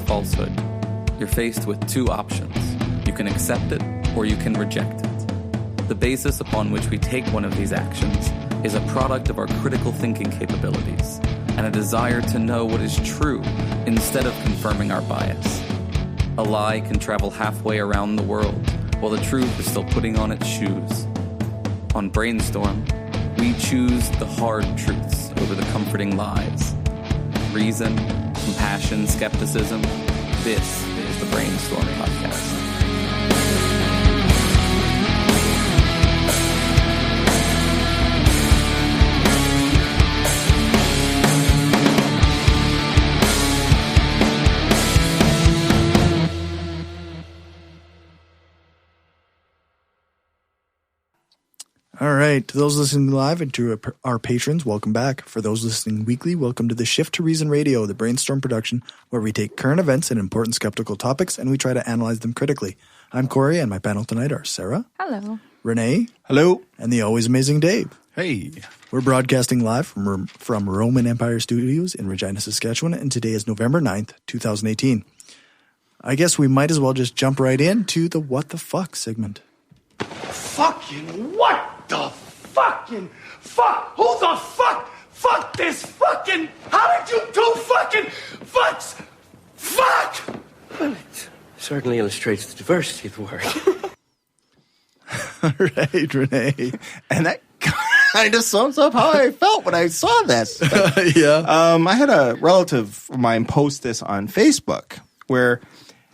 falsehood, you're faced with two options. You can accept it or you can reject it. The basis upon which we take one of these actions is a product of our critical thinking capabilities and a desire to know what is true instead of confirming our bias. A lie can travel halfway around the world while the truth is still putting on its shoes. On Brainstorm, we choose the hard truths over the comforting lies. Reason, compassion, skepticism. This is the Brainstorm Podcast. All right. To those listening live and to our patrons, welcome back. For those listening weekly, welcome to the Shift to Reason Radio, the Brainstorm production, where we take current events and important skeptical topics and we try to analyze them critically. I'm Cory, and my panel tonight are Sarah. Hello. Rene. Hello. And the always amazing Dave. Hey. We're broadcasting live from Roman Empire Studios in Regina, Saskatchewan, and today is November 9th, 2018. I guess we might as well just jump right into the What the Fuck segment. Fucking what the fucking fuck? Who the fuck? Fuck this fucking. How did you do fucking fucks? Fuck! Well, it certainly illustrates the diversity of the word. All right, Rene. And that kind of sums up how I felt when I saw this. Yeah. I had a relative of mine post this on Facebook where...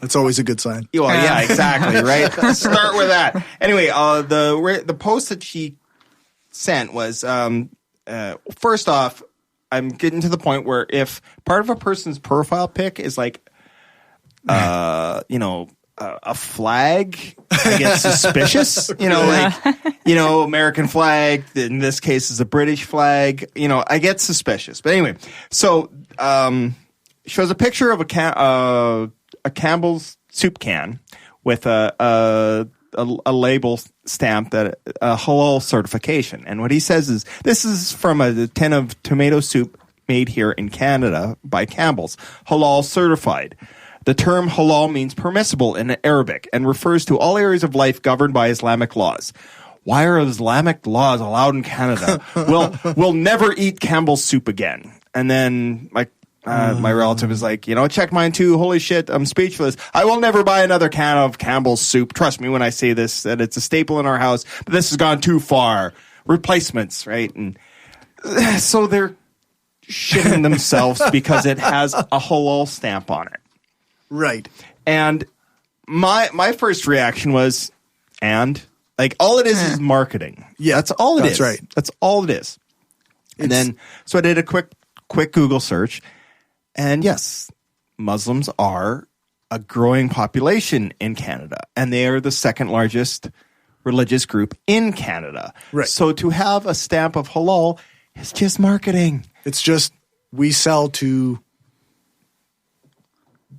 That's always a good sign. Well, yeah, exactly, right? Let's start with that. Anyway, the post that she sent was, first off, I'm getting to the point where if part of a person's profile pic is like, a flag, I get suspicious. American flag, in this case is a British flag. I get suspicious. But anyway, so shows a picture of a Campbell's soup can with a label stamp that halal certification. And what he says is, this is from a tin of tomato soup made here in Canada by Campbell's, halal certified. The term halal means permissible in Arabic and refers to all areas of life governed by Islamic laws. Why are Islamic laws allowed in Canada? We'll never eat Campbell's soup again. And then my relative is like, check mine too. Holy shit, I'm speechless. I will never buy another can of Campbell's soup. Trust me when I say this, that it's a staple in our house, but this has gone too far. Replacements, right? And so they're shitting themselves because it has a halal stamp on it. Right. And my first reaction was, all it is marketing. Yeah. That's all it is. That's right. That's all it is. And then, so I did a quick Google search. And yes, Muslims are a growing population in Canada, and they are the second largest religious group in Canada. Right. So to have a stamp of halal is just marketing. It's just we sell to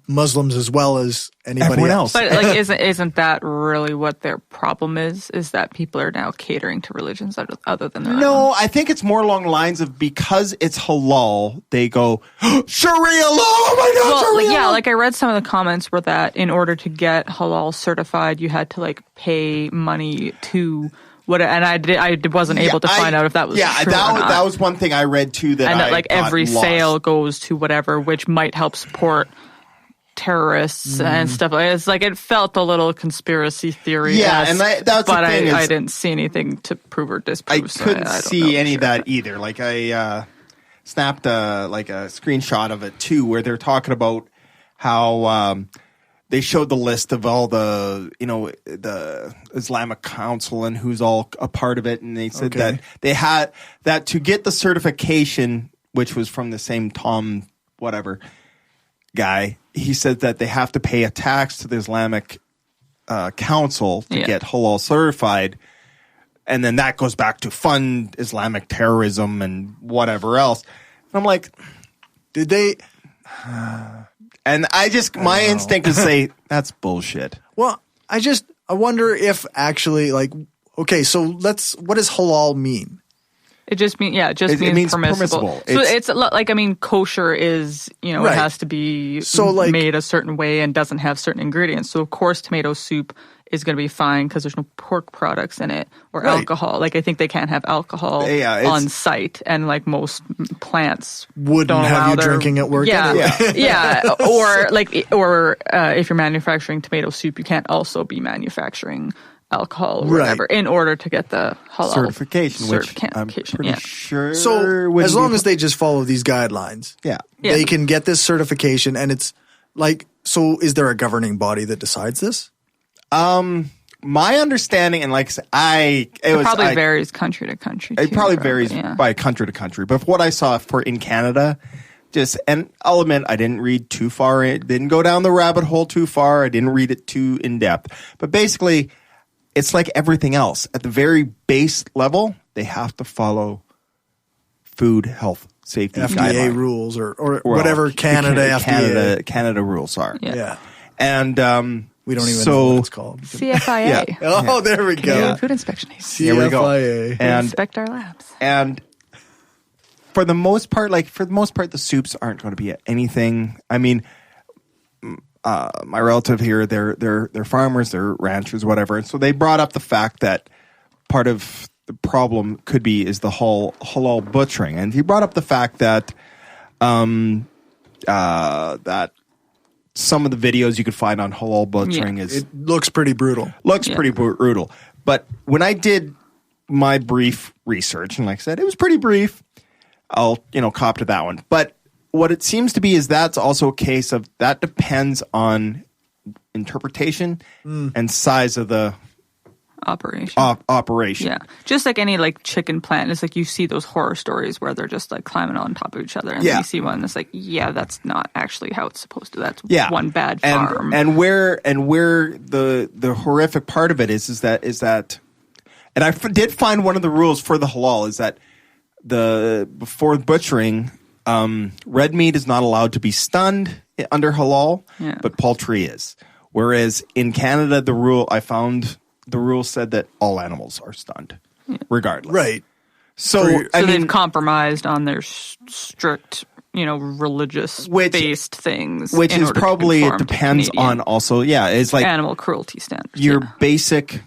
Muslims as well as anybody else. But isn't that really what their problem is? Is that people are now catering to religions other than their own? No, I think it's more along the lines of because it's halal, they go, Sharia law, oh my God, Sharia law. Yeah, I read some of the comments were that in order to get halal certified, you had to pay money to and I wasn't able to find out if that was true or not. That was one thing I read too that every sale goes to whatever, which might help support terrorists and stuff. It's it felt a little conconspiracy theory. Yeah, and that's but the thing I didn't see anything to prove or disprove. I couldn't see any of that either. I snapped a screenshot of it too, where they're talking about how they showed the list of all the the Islamic Council and who's all a part of it, and they said that they had that to get the certification, which was from the same Tom whatever guy. He said that they have to pay a tax to the Islamic Council to get halal certified. And then that goes back to fund Islamic terrorism and whatever else. And I'm like, did they? And my instinct is to say, that's bullshit. Well, I wonder if actually, so what does halal mean? It just means permissible. So it's like, I mean, kosher is, it has to be made a certain way and doesn't have certain ingredients. So of course tomato soup is going to be fine because there's no pork products in it or alcohol. Like I think they can't have alcohol on site, and like most plants wouldn't have you drinking at work. Anyway. Or if you're manufacturing tomato soup, you can't also be manufacturing alcohol or whatever in order to get the halal certification, which I'm pretty sure. So as long as they just follow these guidelines, they can get this certification. And it's like, so is there a governing body that decides this? My understanding, and like I said, it probably varies country to country. It probably varies by country to country. But what I saw in Canada, and I'll admit I didn't read too far. It didn't go down the rabbit hole too far. I didn't read it too in depth. But basically, it's like everything else. At the very base level, they have to follow food, health, safety FDA rules or whatever Canada rules are. Yeah. And we don't even know what it's called. CFIA. Oh, there we go. Food Inspection Agency. Here we go. And inspect our labs. And for the most part, the soups aren't going to be anything. I mean, my relative here, they're farmers, they're ranchers, whatever. And so they brought up the fact that part of the problem is the whole halal butchering. And he brought up the fact that that some of the videos you could find on halal butchering it looks pretty brutal. Pretty brutal. But when I did my brief research, and like I said, it was pretty brief, I'll cop to that one. But what it seems to be is that's also a case of that depends on interpretation and size of the operation. Yeah, just like any like chicken plant, it's like you see those horror stories where they're just like climbing on top of each other, and then you see one that's like, that's not actually how it's supposed to. That's one bad farm. And where the horrific part of it is that, and I did find one of the rules for the halal is that before butchering. Red meat is not allowed to be stunned under halal, but poultry is. Whereas in Canada, the rule said that all animals are stunned, regardless. Right. So they've compromised on their strict, religious-based things. Which is probably, it depends on also, it's like animal cruelty standards. Your basic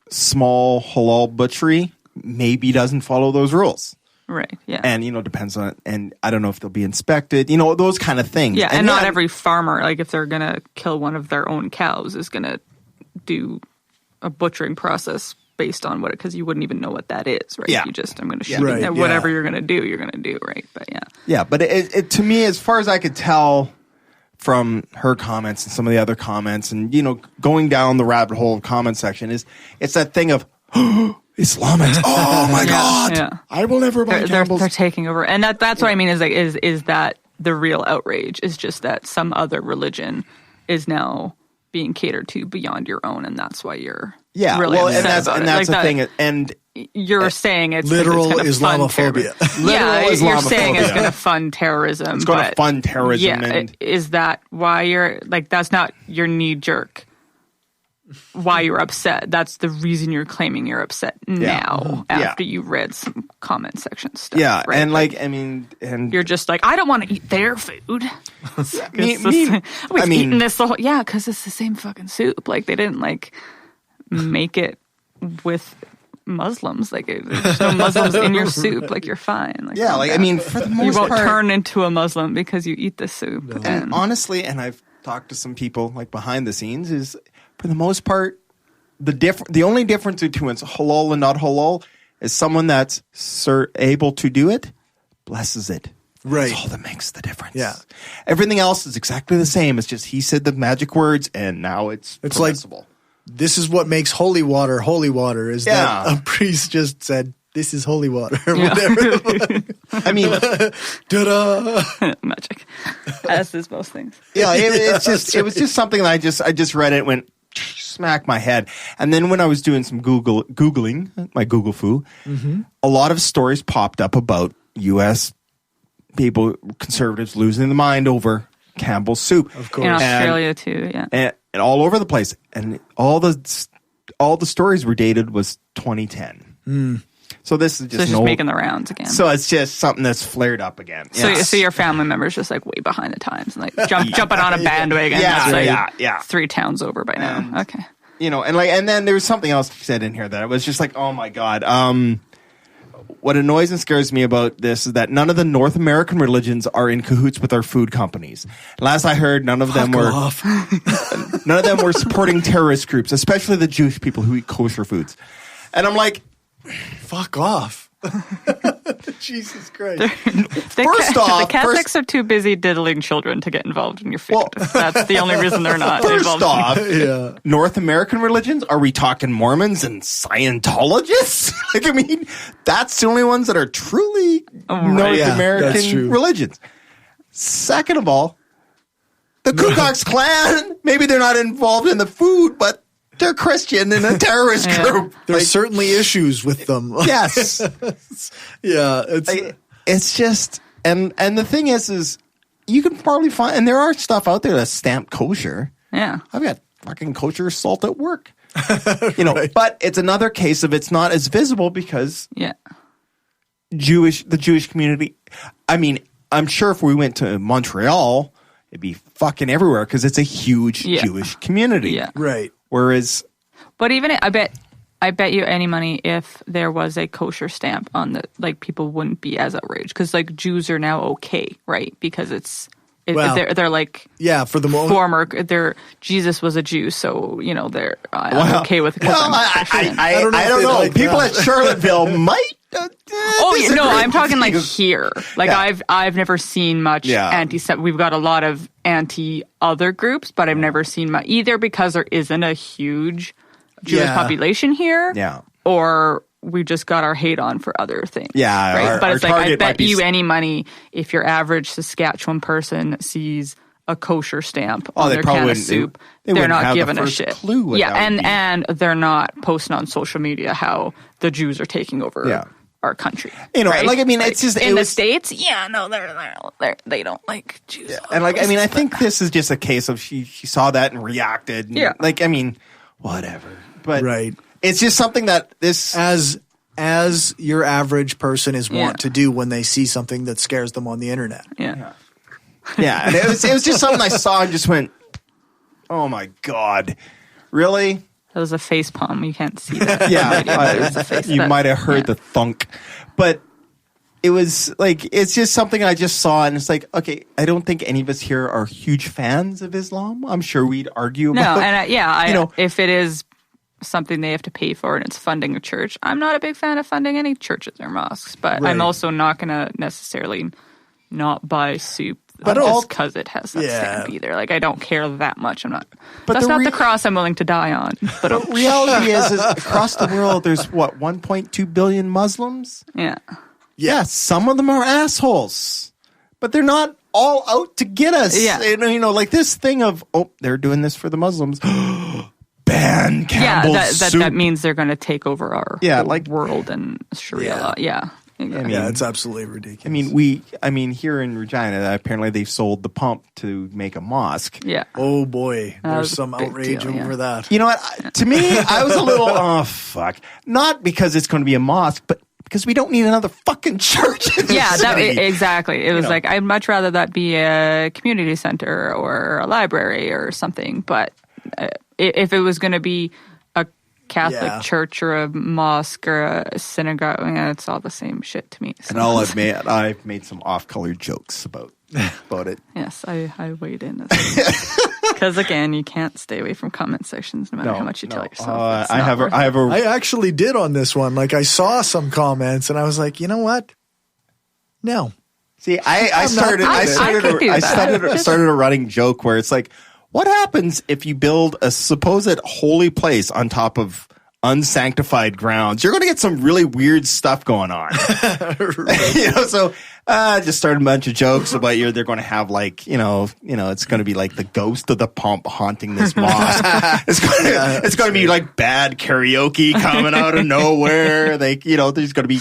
small halal butchery maybe doesn't follow those rules. Right, yeah. And, depends on, and I don't know if they'll be inspected, those kind of things. Yeah, and not every farmer, like if they're going to kill one of their own cows, is going to do a butchering process based on because you wouldn't even know what that is, right? Yeah. You just, I'm going to shoot it. Whatever you're going to do, you're going to do, right? But yeah. Yeah, but it to me, as far as I could tell from her comments and some of the other comments and, going down the rabbit hole of comment section it's that thing of, Islamics. Oh my God! Yeah. I will never buy Campbell's. They're taking over, and that's what I mean. Is that the real outrage? Is just that some other religion is now being catered to beyond your own, and that's why you're really upset about that's it. the thing. And you're saying it's literal it's Islamophobia. You're saying it's going to fund terrorism. It's going to fund terrorism. Yeah, is that why you're like? That's not your knee jerk. Why you're upset. That's the reason you're claiming you're upset now after you read some comment section stuff. Yeah, right? and and you're just like, I don't want to eat their food. Eating this the whole because it's the same fucking soup. Like they didn't make it with Muslims. Like there's no Muslims in your soup. Like you're fine. For the most you won't part, turn into a Muslim because you eat the soup. No. And honestly, and I've talked to some people behind the scenes is. For the most part, the only difference between halal and not halal is someone that's able to do it, blesses it. Right. That's all that makes the difference. Yeah. Everything else is exactly the same. It's just he said the magic words, and now it's permissible. Like, this is what makes holy water, is that a priest just said, this is holy water. Whatever. I mean, ta-da! Magic. As is most things. Yeah, it was just something that I just read it and went, smack my head. And then when I was doing some Googling, my Google foo, a lot of stories popped up about U.S. people, conservatives losing their mind over Campbell's soup. Of course. In Australia too, yeah. And all over the place. And all the stories were dated was 2010. So this is just, making the rounds again. So it's just something that's flared up again. So your family member's just like way behind the times, and like jumping on a bandwagon. Yeah, 3 towns over by now. And, okay. And then there was something else said in here that I was just like, oh my God. What annoys and scares me about this is that none of the North American religions are in cahoots with our food companies. Last I heard, none of them were supporting terrorist groups, especially the Jewish people who eat kosher foods. And I'm like, fuck off. Jesus Christ. The Catholics are too busy diddling children to get involved in your food. Well, that's the only reason they're not involved. First off, North American religions, are we talking Mormons and Scientologists? Like, I mean, that's the only ones that are truly North American religions. Second of all, the Ku Klux Klan, maybe they're not involved in the food, but they're Christian in a terrorist group. There's certainly issues with them. Yes. It's just, and the thing is you can probably find, and there are stuff out there that's stamped kosher. Yeah. I've got fucking kosher salt at work. But it's another case of it's not as visible because the Jewish community, I mean, I'm sure if we went to Montreal, it'd be fucking everywhere because it's a huge Jewish community. Yeah. Right. Whereas, but even I bet you any money if there was a kosher stamp on the, like, people wouldn't be as outraged because like Jews are now okay, right? Because they're like for the moment Jesus was a Jew, so they're I'm okay with it. I don't know. Like people at Charlottesville might. I'm talking like here. Like I've never seen much anti-Semitic. We've got a lot of anti-other groups, but I've never seen much either because there isn't a huge Jewish population here, or we just got our hate on for other things. Yeah, right. But it's like I bet you any money if your average Saskatchewan person sees a kosher stamp on their can of soup, they're not giving a shit. And they're not posting on social media how the Jews are taking over our country. Right? Like, I mean, it's just in the States. Yeah, no, they don't like Jews. Yeah. And like, I mean, I think this is just a case of she saw that and reacted. And, like, I mean, whatever. But it's just something that this as your average person is wont to do when they see something that scares them on the internet. Yeah. Yeah, and it was just something I saw and just went, oh my God, really? That was a face palm. You can't see that. You might have heard the thunk. But it was like, it's just something I just saw and it's like, okay, I don't think any of us here are huge fans of Islam. I'm sure we'd argue about it. No, and if it is something they have to pay for and it's funding a church, I'm not a big fan of funding any churches or mosques, but I'm also not going to necessarily not buy soup. But because it has that stamp either. Like, I don't care that much. I'm not. But that's not the cross I'm willing to die on. But the reality is across the world, there's 1.2 billion Muslims. Yeah. Some of them are assholes, but they're not all out to get us. Yeah. Like this thing of they're doing this for the Muslims. Ban Campbell's soup. That means they're going to take over our world and Sharia law. Yeah. Exactly. It's absolutely ridiculous. I mean, here in Regina, apparently they've sold the pump to make a mosque. Yeah. Oh boy, there's some outrage over that. You know what? To me, I was a little, fuck. Not because it's going to be a mosque, but because we don't need another fucking church. Exactly. It was like, I'd much rather that be a community center or a library or something. But if it was going to be a Catholic church or a mosque or a synagogue, it's all the same shit to me. And I'll admit, I've made some off-color jokes about it. Yes, I weighed in. Because again, you can't stay away from comment sections no matter how much you tell yourself. I actually did on this one. Like, I saw some comments and I was like, you know what? No. See, I started a running joke where it's like, what happens if you build a supposed holy place on top of unsanctified grounds? You're going to get some really weird stuff going on. So I just started a bunch of jokes about they're going to have like, it's going to be like the ghost of the pump haunting this mosque. It's going to be like bad karaoke coming out of nowhere. There's going to be,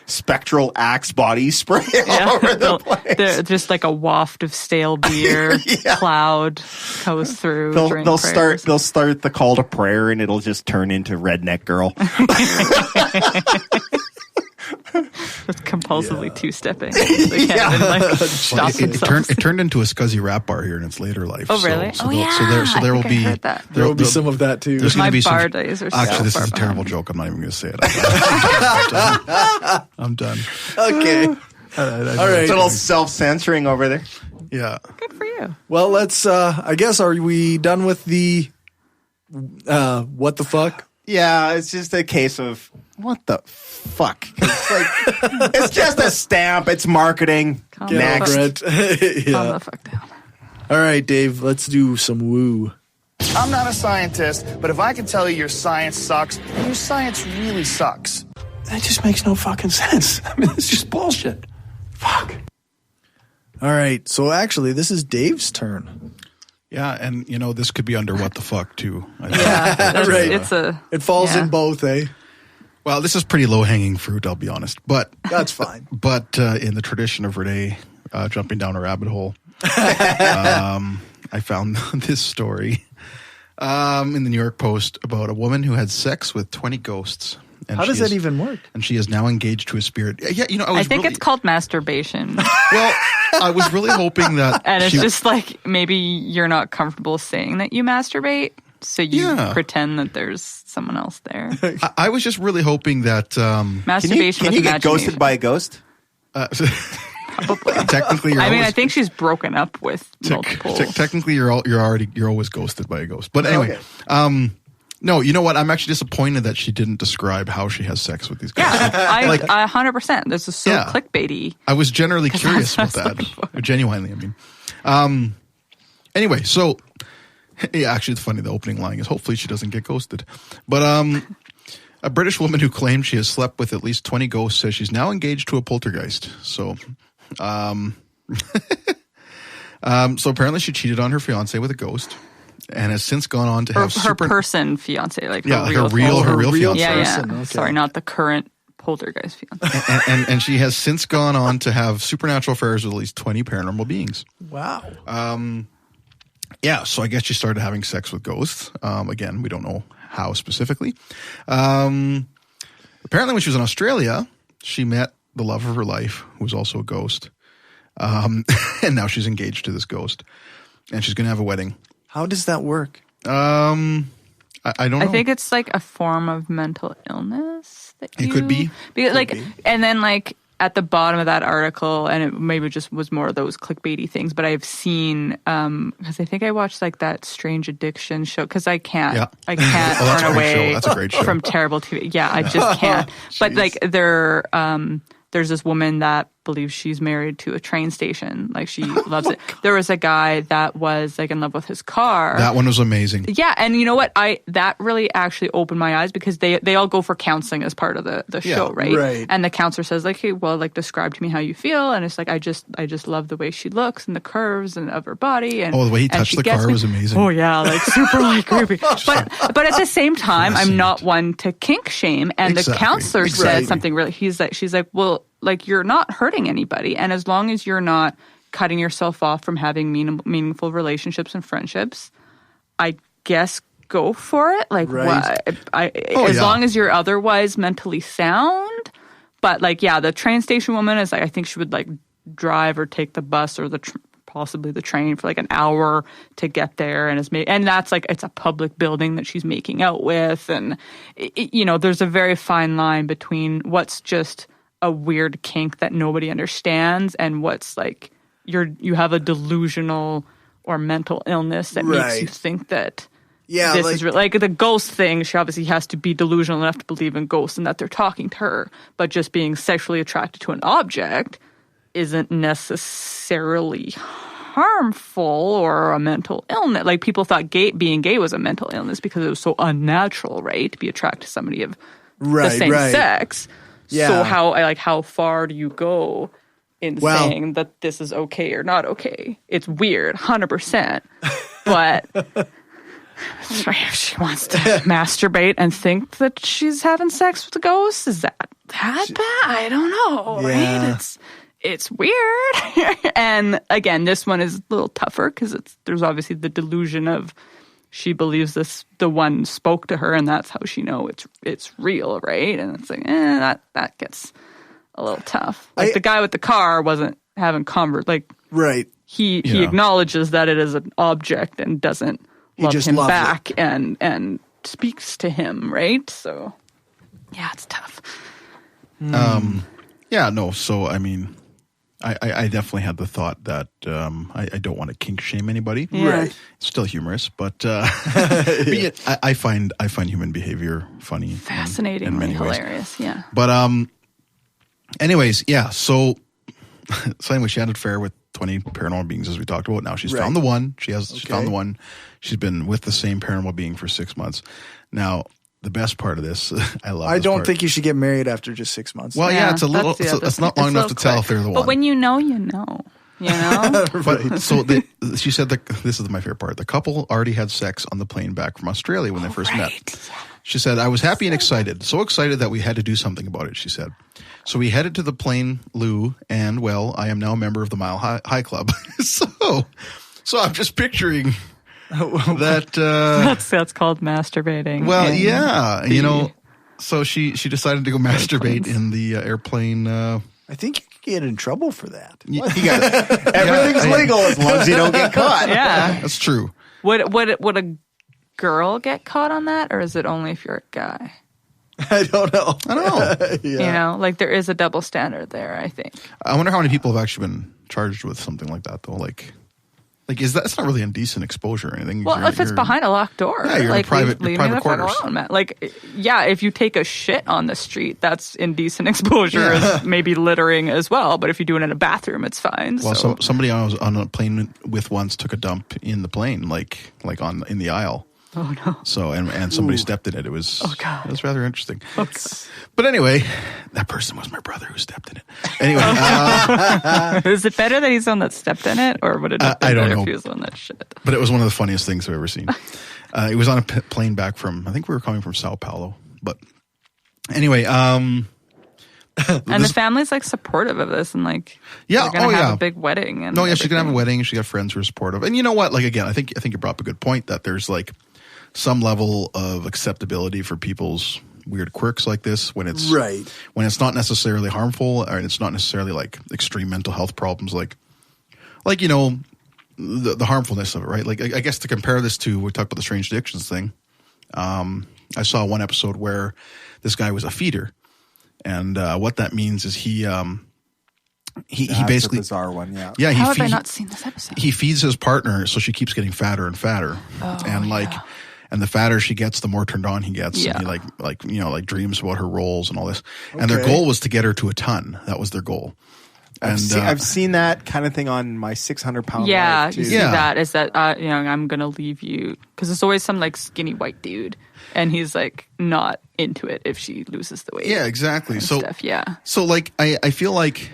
spectral Axe body spray all over the place. Just like a waft of stale beer cloud goes through. They'll start the call to prayer and it'll just turn into Redneck Girl. compulsively two-stepping. So it turned into a scuzzy rap bar here in its later life. Oh, really? So there will be there will be some of that too. My bar days are actually, this is a terrible joke. I'm not even going to say it. I'm done. Okay. All right. It's a little self-censoring over there. Yeah. Good for you. Well, let's. I guess are we done with the what the fuck? Yeah, it's just a case of what the fuck. It's like it's just a stamp. It's marketing. Next. Calm the fuck down. All right, Dave. Let's do some woo. I'm not a scientist, but if I can tell you your science sucks, then your science really sucks. That just makes no fucking sense. I mean, it's just bullshit. Fuck. All right. So actually, this is Dave's turn. Yeah, and this could be under what the fuck too. Right. It falls in both, eh? Well, this is pretty low hanging fruit, I'll be honest. But that's fine. But in the tradition of Rene jumping down a rabbit hole, I found this story in the New York Post about a woman who had sex with 20 ghosts. And how does that even work? And she is now engaged to a spirit. Yeah, I think it's called masturbation. Well, I was really hoping that. And it's just like maybe you're not comfortable saying that you masturbate, so you pretend that there's someone else there. I was just really hoping that masturbation. Can you get ghosted by a ghost? Probably. Technically, I think she's broken up with multiple. Technically, you're always ghosted by a ghost. But anyway, no, you know what? I'm actually disappointed that she didn't describe how she has sex with these guys. Yeah, 100%. This is so clickbaity. I was generally curious about that. Genuinely, I mean. Anyway, so actually, it's funny. The opening line is hopefully she doesn't get ghosted. But a British woman who claimed she has slept with at least 20 ghosts says she's now engaged to a poltergeist. So, so apparently she cheated on her fiance with a ghost. And has since gone on to have her person fiance, like her real fiance. Yeah. Okay. Sorry, not the current poltergeist fiance. and she has since gone on to have supernatural affairs with at least 20 paranormal beings. Wow. So I guess she started having sex with ghosts. Again, we don't know how specifically. Apparently, when she was in Australia, she met the love of her life, who was also a ghost. And now she's engaged to this ghost, and she's going to have a wedding. How does that work? I don't know. I think it's like a form of mental illness. It could be. And then at the bottom of that article, and it maybe just was more of those clickbaity things, but I've seen, because I think I watched that Strange Addiction show, because I can't run away from terrible TV. Yeah, I just can't. But there's this woman that believes she's married to a train station. Like, she loves it. There was a guy that was in love with his car. That one was amazing. Yeah, and you know what? That really actually opened my eyes, because they all go for counseling as part of the show, right? Right. And the counselor says, hey, well, describe to me how you feel. And it's I just love the way she looks and the curves and of her body. And the way he touched the car was amazing. Oh yeah, super creepy. But at the same time, I'm not one to kink shame. And the counselor said something really. She's like, well, you're not hurting anybody, and as long as you're not cutting yourself off from having meaningful relationships and friendships, I guess go for it. As long as you're otherwise mentally sound. But the train station woman is I think she would drive or take the bus or possibly the train for an hour to get there, and that's it's a public building that she's making out with, and there's a very fine line between what's just a weird kink that nobody understands and what's you have a delusional or mental illness that makes you think that this is real. The ghost thing, she obviously has to be delusional enough to believe in ghosts and that they're talking to her, but just being sexually attracted to an object isn't necessarily harmful or a mental illness. People thought being gay was a mental illness because it was so unnatural, right, to be attracted to somebody of the same sex. Yeah. So how far do you go in saying that this is okay or not okay? It's weird, 100%. But if she wants to masturbate and think that she's having sex with a ghost, is that bad? I don't know, right? It's weird. And again, this one is a little tougher because there's obviously the delusion of she believes the one spoke to her, and that's how she know it's real, right? And it's that gets a little tough. Like the guy with the car wasn't having right. He acknowledges that it is an object and doesn't love him back and speaks to him, right? So yeah, it's tough. Yeah, no. So I mean, I definitely had the thought that I don't want to kink shame anybody. Yeah. Right. It's still humorous, but I find human behavior funny, fascinatingly hilarious. Yeah. But anyways, yeah. So anyway, she had an affair with 20 paranormal beings, as we talked about. Now she's found the one. She found the one. She's been with the same paranormal being for 6 months. Now, the best part of this, I don't think you should get married after just 6 months. Well, it's a little. It's not long enough to tell if they're the one. But when you know, you know. You know. But so she said that this is my favorite part. The couple already had sex on the plane back from Australia when they first met. She said, "I was happy and excited, so excited that we had to do something about it." She said. So we headed to the plane loo, and well, I am now a member of the Mile High Club. so I'm just picturing that. That's called masturbating. Well, yeah, so she decided to go masturbate in the airplane. I think you could get in trouble for that. Everything's legal as long as you don't get caught. Yeah, that's true. Would a girl get caught on that, or is it only if you're a guy? I don't know. Yeah. You know, like there is a double standard there, I think. I wonder how many people have actually been charged with something like that, though. Like is that? It's not really indecent exposure or anything. Well, if it's behind a locked door, yeah, you're like in leave private me the quarters. fuck alone, man. Like, yeah, if you take a shit on the street, that's indecent exposure. Maybe littering as well. But if you do it in a bathroom, it's fine. Well, somebody I was on a plane with once took a dump in the plane, like in the aisle. Oh no! So and somebody stepped in it. It was it was rather interesting. Oh, but anyway, that person was my brother who stepped in it. Anyway, is it better that he's the one that stepped in it, or would it have been better if he was the one that shit? But it was one of the funniest things I've ever seen. It was on a plane back from, I think we were coming from Sao Paulo. But anyway, and the family's like supportive of this, and like they're gonna have a big wedding. And she's gonna have a wedding. She got friends who are supportive. And you know what? Like again, I think you brought up a good point that there's like some level of acceptability for people's weird quirks like this when it's not necessarily harmful, or it's not necessarily like extreme mental health problems like the harmfulness of it, right? Like I guess to compare this to, we talked about the strange addictions thing. I saw one episode where this guy was a feeder, and what that means is he basically, a bizarre one, How have I not seen this episode? He feeds his partner, so she keeps getting fatter and fatter, and the fatter she gets, the more turned on he gets. Yeah. And he like dreams about her roles and all this. Okay. And their goal was to get her to a ton. That was their goal. And I've seen that kind of thing on my 600-pound life, too. You see that is that I'm gonna leave you, because it's always some like skinny white dude, and he's like not into it if she loses the weight. Yeah, exactly. So stuff. Yeah. So like I feel like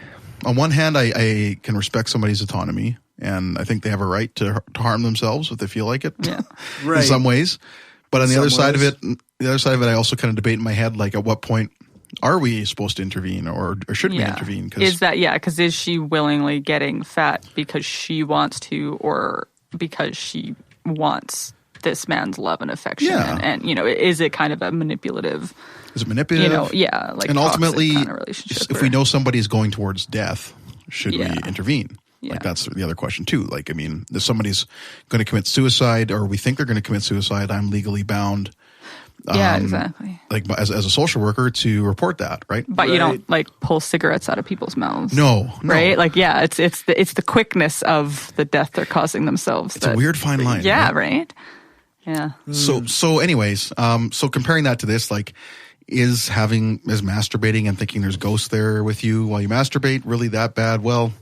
on one hand I can respect somebody's autonomy, and I think they have a right to harm themselves if they feel like it. Yeah. In some ways. But on the other side of it, I also kind of debate in my head, like at what point are we supposed to intervene, or should we intervene? Because is she willingly getting fat because she wants to, or because she wants this man's love and affection? Yeah. And is it kind of a manipulative? Is it manipulative? Like and ultimately, kind of relationship if we know somebody's going towards death, should we intervene? Yeah. Like that's the other question too. Like, I mean, if somebody's going to commit suicide, or we think they're going to commit suicide, I'm legally bound. Yeah, exactly. Like as a social worker to report that, right? But you don't like pull cigarettes out of people's mouths. No. Right? Like, yeah, it's the quickness of the death they're causing themselves. It's a weird fine line. Yeah, right? Yeah. So anyways, so comparing that to this, like, is masturbating and thinking there's ghosts there with you while you masturbate really that bad? Well,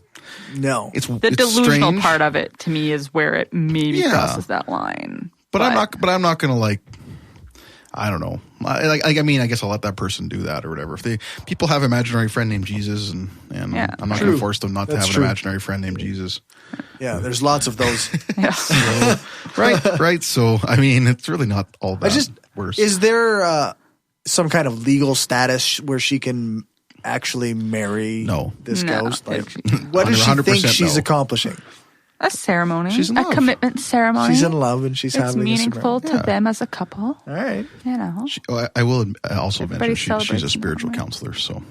no. It's delusional strange. part of it to me is where it maybe crosses that line. But I'm not going to like, I don't know. I mean, I guess I'll let that person do that or whatever. If people have an imaginary friend named Jesus, and I'm not going to force them not to have an imaginary friend named Jesus. Yeah, there's lots of those. So, right. So, I mean, it's really not all that worse. Is there some kind of legal status where she can actually marry this ghost? Like, what does she think she's accomplishing? A ceremony. She's in love. A commitment ceremony. She's in love and she's having It's meaningful to them as a couple. All right. You know. I will also mention she's a spiritual counselor, so.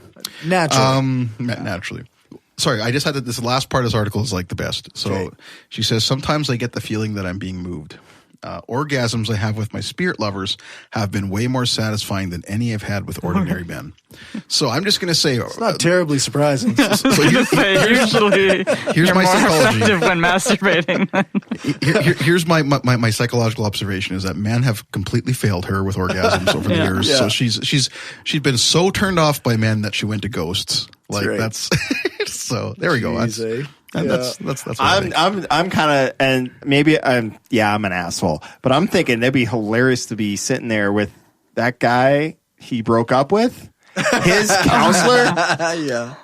Naturally. Naturally. Sorry, I just had this last part of this article is like the best. So she says, sometimes I get the feeling that I'm being moved. Orgasms I have with my spirit lovers have been way more satisfying than any I've had with ordinary men. So I'm just going to say, it's not terribly surprising. Here's my psychology when masturbating. Here's my psychological observation is that men have completely failed her with orgasms over the years. So she's been so turned off by men that she went to ghosts. Like that's so there we go. That's I'm kind of, and maybe I'm an asshole, but I'm thinking it'd be hilarious to be sitting there with that guy he broke up with, his counselor.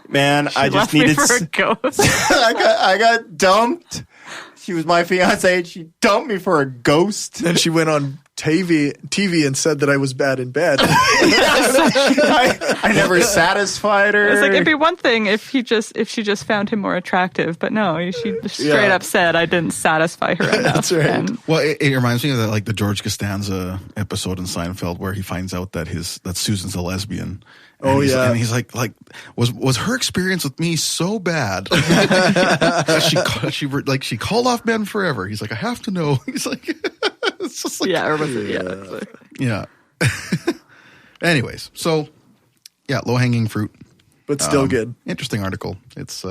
Man, I just needed for a ghost. I got dumped. She was my fiance and she dumped me for a ghost. Then she went on TV and said that I was bad in bed. I never satisfied her. It's like it'd be one thing if she just found him more attractive, but no, she straight up said I didn't satisfy her enough. That's right. Well, it reminds me of that, like the George Costanza episode in Seinfeld where he finds out that Susan's a lesbian. And he's like, was her experience with me so bad? she called off men forever. He's like, I have to know. He's like, it's just like, yeah. Anyways, so low hanging fruit, but still good. Interesting article. It's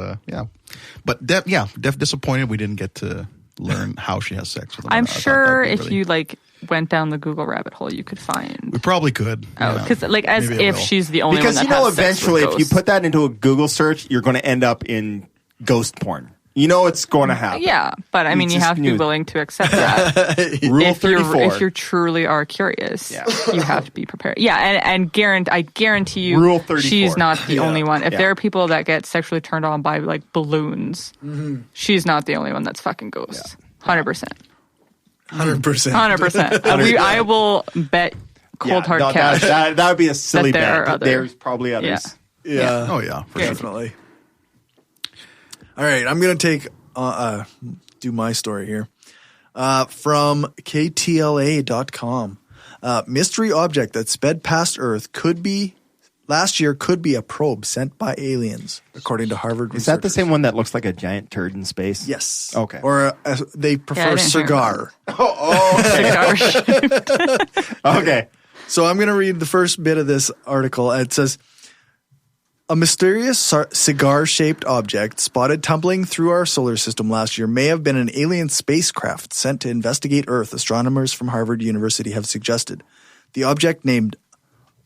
but Def disappointed we didn't get to learn how she has sex with him. I'm sure if you went down the Google rabbit hole, you could find. We probably could. Oh, because as if she's the only one that because has sex eventually, with if you put that into a Google search, you're going to end up in ghost porn. You know it's going to happen. Yeah, but I mean, you have to be willing to accept that. Rule 34. If you truly are curious, you have to be prepared. Yeah, and I guarantee you, Rule 34. She's not the only one. If there are people that get sexually turned on by like balloons, she's not the only one that's fucking ghosts. 100%. 100%. I will bet cold hard cash. That would be a silly bet. There's probably others. Yeah. Oh yeah, definitely. All right, I'm going to take do my story here from KTLA.com. Mystery object that sped past Earth last year could be a probe sent by aliens, according to Harvard researchers. Is that the same one that looks like a giant turd in space? Yes. Okay. Or they prefer cigar. Cigar shaped. Okay. So I'm going to read the first bit of this article. It says, a mysterious cigar-shaped object spotted tumbling through our solar system last year may have been an alien spacecraft sent to investigate Earth, astronomers from Harvard University have suggested. The object, named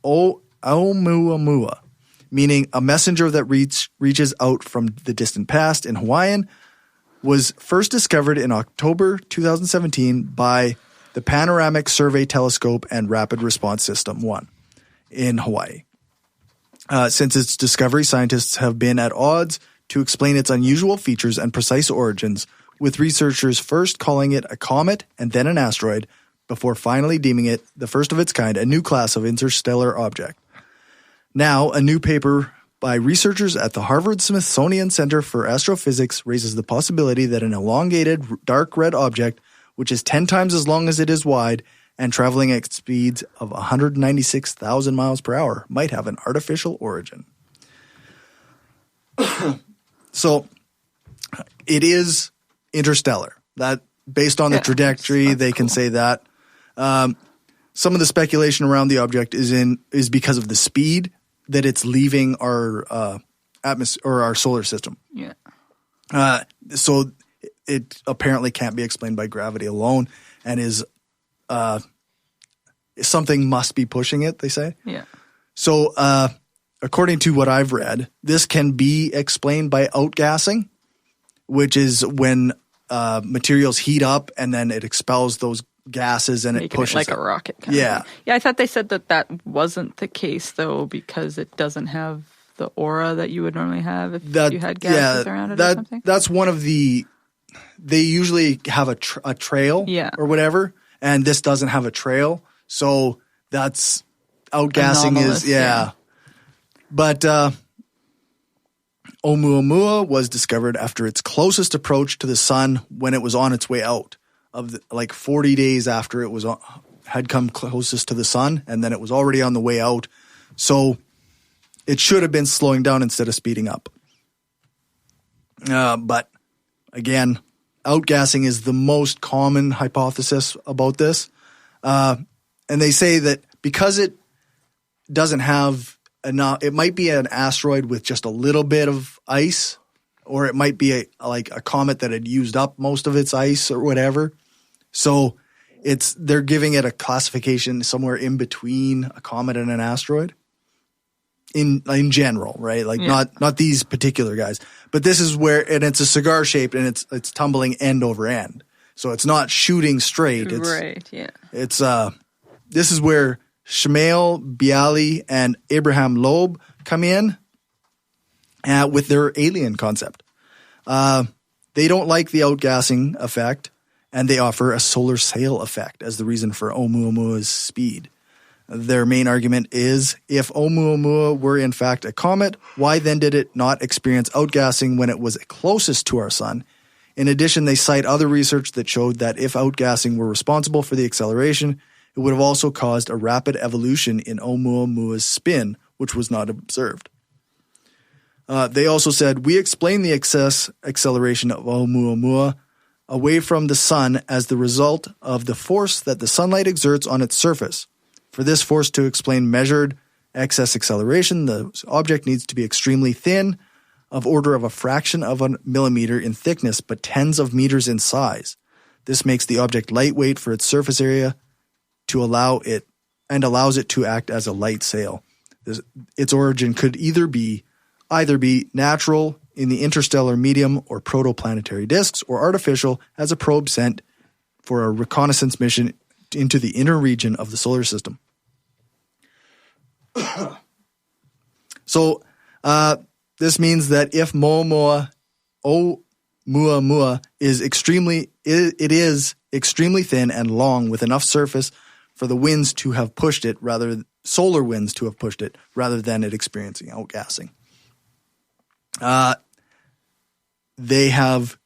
Oumuamua, meaning a messenger that reaches out from the distant past in Hawaiian, was first discovered in October 2017 by the Panoramic Survey Telescope and Rapid Response System 1 in Hawaii. Since its discovery, scientists have been at odds to explain its unusual features and precise origins, with researchers first calling it a comet and then an asteroid, before finally deeming it the first of its kind, a new class of interstellar object. Now, a new paper by researchers at the Harvard-Smithsonian Center for Astrophysics raises the possibility that an elongated dark red object, which is 10 times as long as it is wide, and traveling at speeds of 196,000 miles per hour might have an artificial origin. So it is interstellar. That based on the trajectory, they can say that. Some of the speculation around the object is because of the speed that it's leaving our atmosphere or our solar system. Yeah. So it apparently can't be explained by gravity alone, and is something must be pushing it, they say. Yeah. So according to what I've read, this can be explained by outgassing, which is when materials heat up and then it expels those gases and it pushes it like a rocket. Yeah. Yeah, I thought they said that wasn't the case, though, because it doesn't have the aura that you would normally have if you had gases around it or something. That's one of the – they usually have a trail or whatever, and this doesn't have a trail. So that's outgassing is – yeah. But Oumuamua was discovered after its closest approach to the sun when it was on its way out, like 40 days after it had come closest to the sun, and then it was already on the way out. So it should have been slowing down instead of speeding up. But again, outgassing is the most common hypothesis about this. And they say that because it doesn't have enough, it might be an asteroid with just a little bit of ice, or it might be a comet that had used up most of its ice or whatever. So they're giving it a classification somewhere in between a comet and an asteroid in general, right? Like not these particular guys, but this is where, and it's a cigar shaped and it's tumbling end over end. So it's not shooting straight. It's this is where Shmael Bialy and Abraham Loeb come in with their alien concept. They don't like the outgassing effect, and they offer a solar sail effect as the reason for Oumuamua's speed. Their main argument is, if Oumuamua were in fact a comet, why then did it not experience outgassing when it was closest to our sun? In addition, they cite other research that showed that if outgassing were responsible for the acceleration, it would have also caused a rapid evolution in Oumuamua's spin, which was not observed. They also said, we explain the excess acceleration of Oumuamua away from the sun as the result of the force that the sunlight exerts on its surface. For this force to explain measured excess acceleration, the object needs to be extremely thin, of order of a fraction of a millimeter in thickness, but tens of meters in size. This makes the object lightweight for its surface area to allows it to act as a light sail. Its origin could either be natural in the interstellar medium or protoplanetary disks, or artificial as a probe sent for a reconnaissance mission into the inner region of the solar system. So this means that if Oumuamua is extremely thin and long with enough surface for the winds to have pushed it, solar winds to have pushed it, rather than it experiencing outgassing. They have,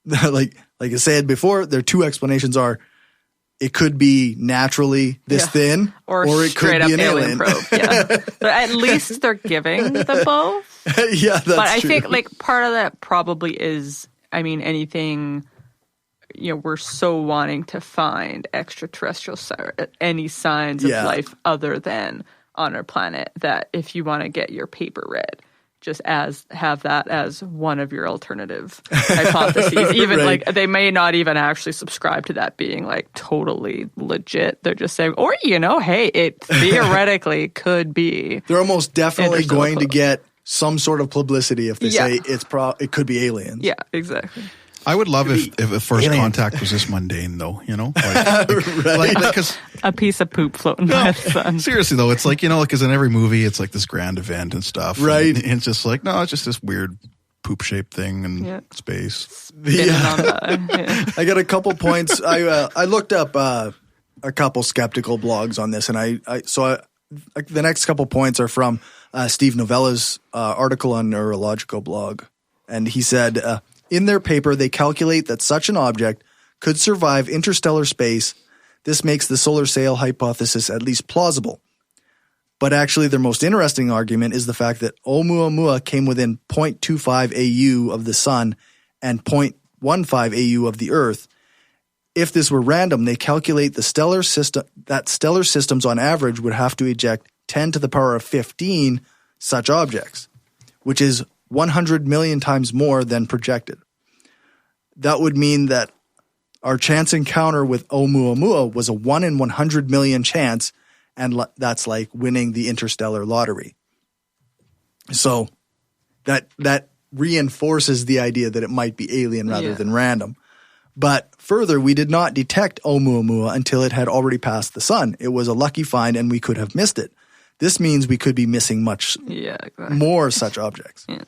like I said before, their two explanations are, it could be naturally this thin, or it could be an alien probe. But at least they're giving the both. That's but I true. think part of that probably is, anything, we're so wanting to find extraterrestrial, any signs of life other than on our planet, that if you want to get your paper read, just have that as one of your alternative hypotheses. Even right. they may not even actually subscribe to that being totally legit. They're just saying, or hey, it theoretically could be. They're almost definitely going to get some sort of publicity if they say it could be aliens. Yeah, exactly. I would love if first contact was this mundane, though. Because a piece of poop floating by the sun. Seriously, though, it's because in every movie, it's this grand event and stuff, right? And it's just no, it's just this weird poop-shaped thing in space. I got a couple points. I looked up a couple skeptical blogs on this, and the next couple points are from Steve Novella's article on Neurological blog, and he said. In their paper, they calculate that such an object could survive interstellar space. This makes the solar sail hypothesis at least plausible. But actually, their most interesting argument is the fact that Oumuamua came within 0.25 AU of the sun and 0.15 AU of the Earth. If this were random, they calculate that stellar systems on average would have to eject 10 to the power of 15 such objects, which is 100 million times more than projected. That would mean that our chance encounter with Oumuamua was a 1 in 100 million chance, and that's like winning the interstellar lottery. So that reinforces the idea that it might be alien rather than random. But further, we did not detect Oumuamua until it had already passed the sun. It was a lucky find, and we could have missed it. This means we could be missing much more such objects. Yeah.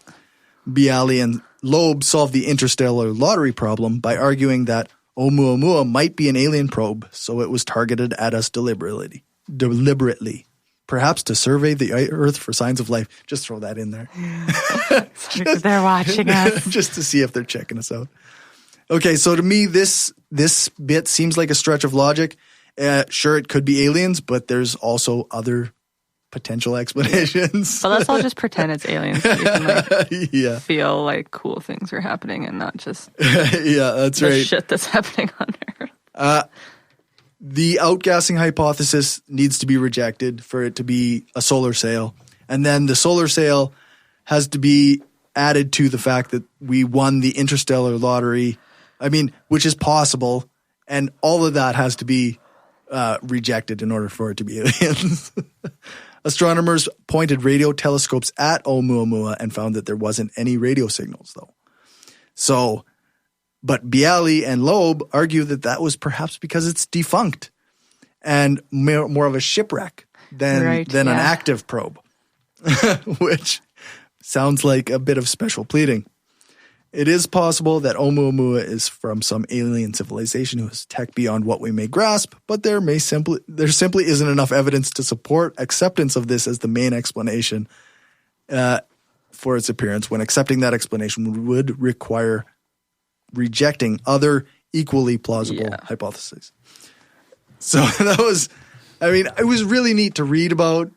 Bialy and Loeb solved the interstellar lottery problem by arguing that Oumuamua might be an alien probe, so it was targeted at us deliberately. perhaps to survey the Earth for signs of life. Just throw that in there. They're watching us. Just to see if they're checking us out. Okay, so to me, this bit seems like a stretch of logic. Sure, it could be aliens, but there's also other potential explanations. But let's all just pretend it's aliens. So we can feel like cool things are happening and not just that's the right. shit that's happening on Earth. The outgassing hypothesis needs to be rejected for it to be a solar sail. And then the solar sail has to be added to the fact that we won the interstellar lottery. I mean, which is possible. And all of that has to be rejected in order for it to be aliens. Astronomers pointed radio telescopes at Oumuamua and found that there wasn't any radio signals, though. So, but Bialy and Loeb argue that was perhaps because it's defunct and more of a shipwreck than an active probe, which sounds like a bit of special pleading. It is possible that Oumuamua is from some alien civilization who has tech beyond what we may grasp, but there simply isn't enough evidence to support acceptance of this as the main explanation for its appearance. When accepting that explanation would require rejecting other equally plausible hypotheses. So that was, it was really neat to read about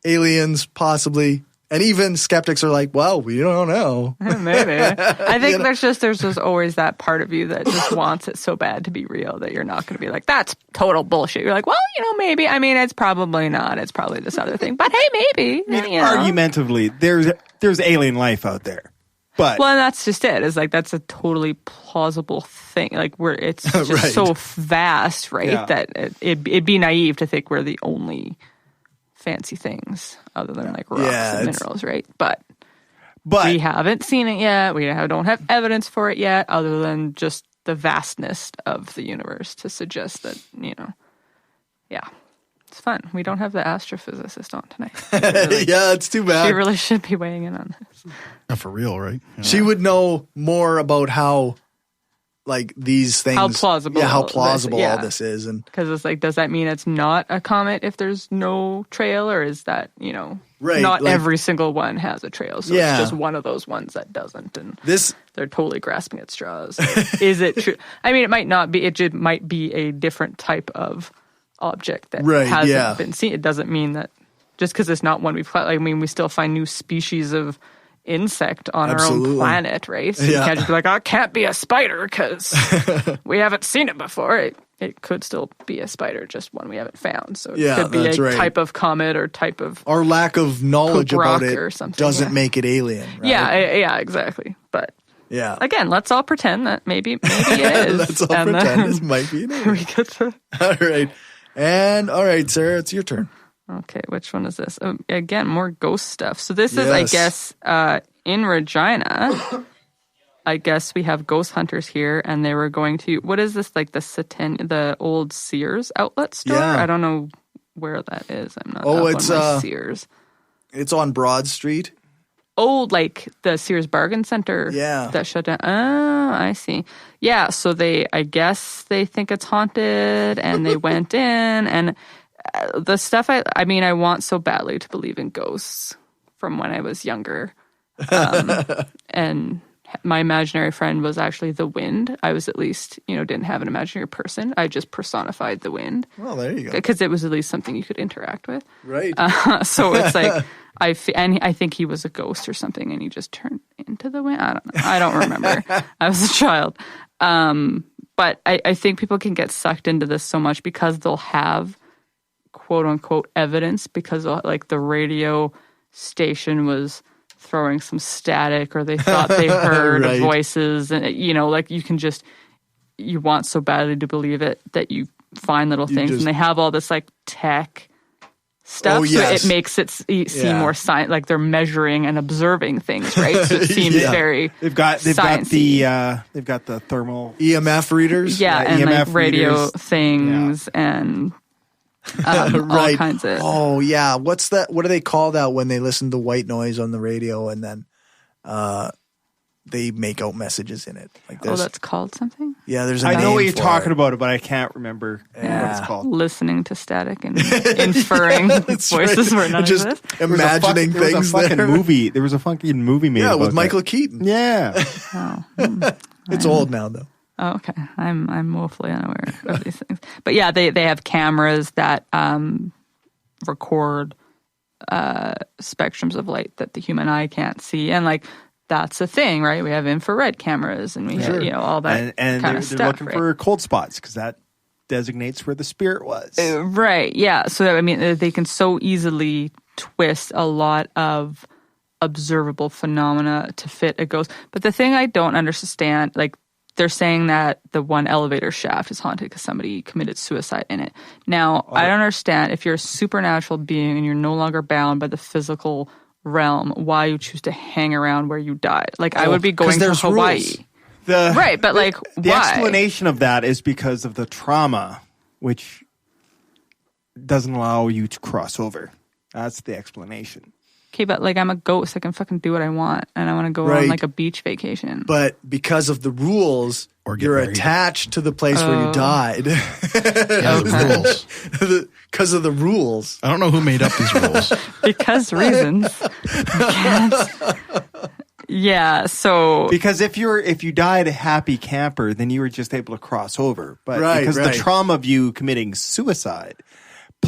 aliens possibly. And even skeptics are like, well, we don't know. Maybe. I think there's just always that part of you that just wants it so bad to be real that you're not going to be like, that's total bullshit. You're like, well, maybe. It's probably not. It's probably this other thing. But hey, maybe. Argumentatively, there's alien life out there. But well, and that's just it. It's like that's a totally plausible thing. Like it's just so vast, right? Yeah. That it'd be naive to think we're the only fancy things other than like rocks and minerals, right? But we haven't seen it yet. We don't have evidence for it yet, other than just the vastness of the universe to suggest that it's fun. We don't have the astrophysicist on tonight. It's too bad. She really should be weighing in on this. Not for real, right? Yeah. She would know more about how, like, these things. How plausible. Yeah, how plausible all this is. Because it's like, does that mean it's not a comet if there's no trail? Or is that, not every single one has a trail. So it's just one of those ones that doesn't. And they're totally grasping at straws. Is it true? It might not be. It might be a different type of object that hasn't been seen. It doesn't mean that just because it's not one we've we still find new species of insect on our own planet, right? So you can't just be like, it can't be a spider because we haven't seen it before. It could still be a spider, just one we haven't found. So it could be a type of comet or type of our lack of knowledge about it or something, doesn't make it alien, right? Yeah, exactly. But again, let's all pretend that maybe it is. Let's all pretend this might be an alien. We get to... All right, Sarah, it's your turn. Okay, which one is this? Again, more ghost stuff. So this is, I guess, in Regina. I guess we have ghost hunters here, and they were going to, what is this, like the old Sears outlet store? Yeah. I don't know where that is. I'm not it's on Sears. It's on Broad Street. Oh, like the Sears Bargain Center that shut down. Oh, I see. Yeah, so I guess they think it's haunted, and they went in, and the stuff I want so badly to believe in ghosts from when I was younger. And my imaginary friend was actually the wind. I was at least, didn't have an imaginary person. I just personified the wind. Well, there you go. Because it was at least something you could interact with. Right. So it's like, I think he was a ghost or something, and he just turned into the wind. I don't know. I don't remember. I was a child. But I think people can get sucked into this so much because they'll have quote unquote evidence because like the radio station was throwing some static or they thought they heard voices, and like you want so badly to believe it that you find little things, and they have all this like tech stuff, so it makes it seem more science, like they're measuring and observing things, right? So it seems very they've got the thermal EMF readers, and EMF like radio readers. things and all kinds of. Oh yeah, what's that? What do they call that when they listen to white noise on the radio and then they make out messages in it. Like that's called something? Yeah, there's a I name know what you're for talking it. about, but I can't remember what it's called. Listening to static and inferring voices where none just exist. imagining there was things a fucking there. movie. There was a fucking movie made about with Michael that. Keaton. Yeah. It's old now, though. Oh, okay. I'm woefully unaware of these things. But yeah, they have cameras that record spectrums of light that the human eye can't see. And like, that's a thing, right? We have infrared cameras and we have, all that and kind of stuff. they're looking right? for cold spots because that designates where the spirit was. Right. Yeah. So, I mean, they can so easily twist a lot of observable phenomena to fit a ghost. But the thing I don't understand, like, they're saying that the one elevator shaft is haunted because somebody committed suicide in it. Now, I don't understand if you're a supernatural being and you're no longer bound by the physical realm, why you choose to hang around where you died. Like, I would be going to Hawaii. Right, but like, the why? explanation of that is because of the trauma, which doesn't allow you to cross over. That's the explanation. Okay, but like, I'm a ghost. I can fucking do what I want, and I want to go on like a beach vacation. But because of the rules, you're married. Attached to the place where you died. The rules. Because of the rules. I don't know who made up these rules. Because reasons. Yeah, so because if you died a happy camper, then you were just able to cross over. But because of the trauma of you committing suicide.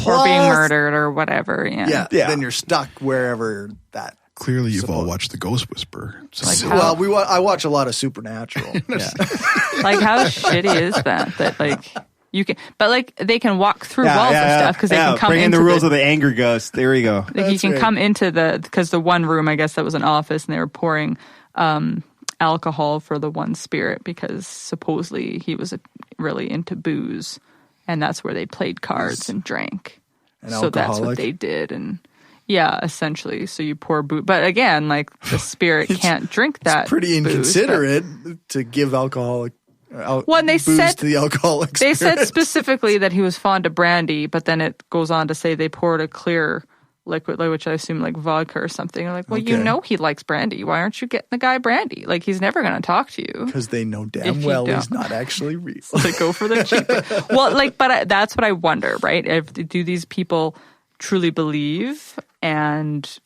Or being murdered or whatever, yeah. Then you're stuck wherever that. Clearly, you've all watched The Ghost Whisperer. I watch a lot of Supernatural. Like, how shitty is that? That like you can, but like they can walk through walls and stuff because they can come bring into in the rules of the anger ghost. There you go. Like, you can come into because the one room, I guess that was an office, and they were pouring alcohol for the one spirit because supposedly he was really into booze. And that's where they played cards and drank. So that's what they did. And yeah, essentially. So you pour booze. But again, like, the spirit can't drink that. It's pretty inconsiderate to give alcoholic and they booze said, to the alcoholic They spirit. said specifically that he was fond of brandy, but then it goes on to say they poured a clear liquid, which I assume like vodka or something. Like, well, you know he likes brandy. Why aren't you getting the guy brandy? Like, he's never going to talk to you. Because they know damn well he's not actually real. So they go for the cheaper. Well, like, but that's what I wonder, right? Do these people truly believe and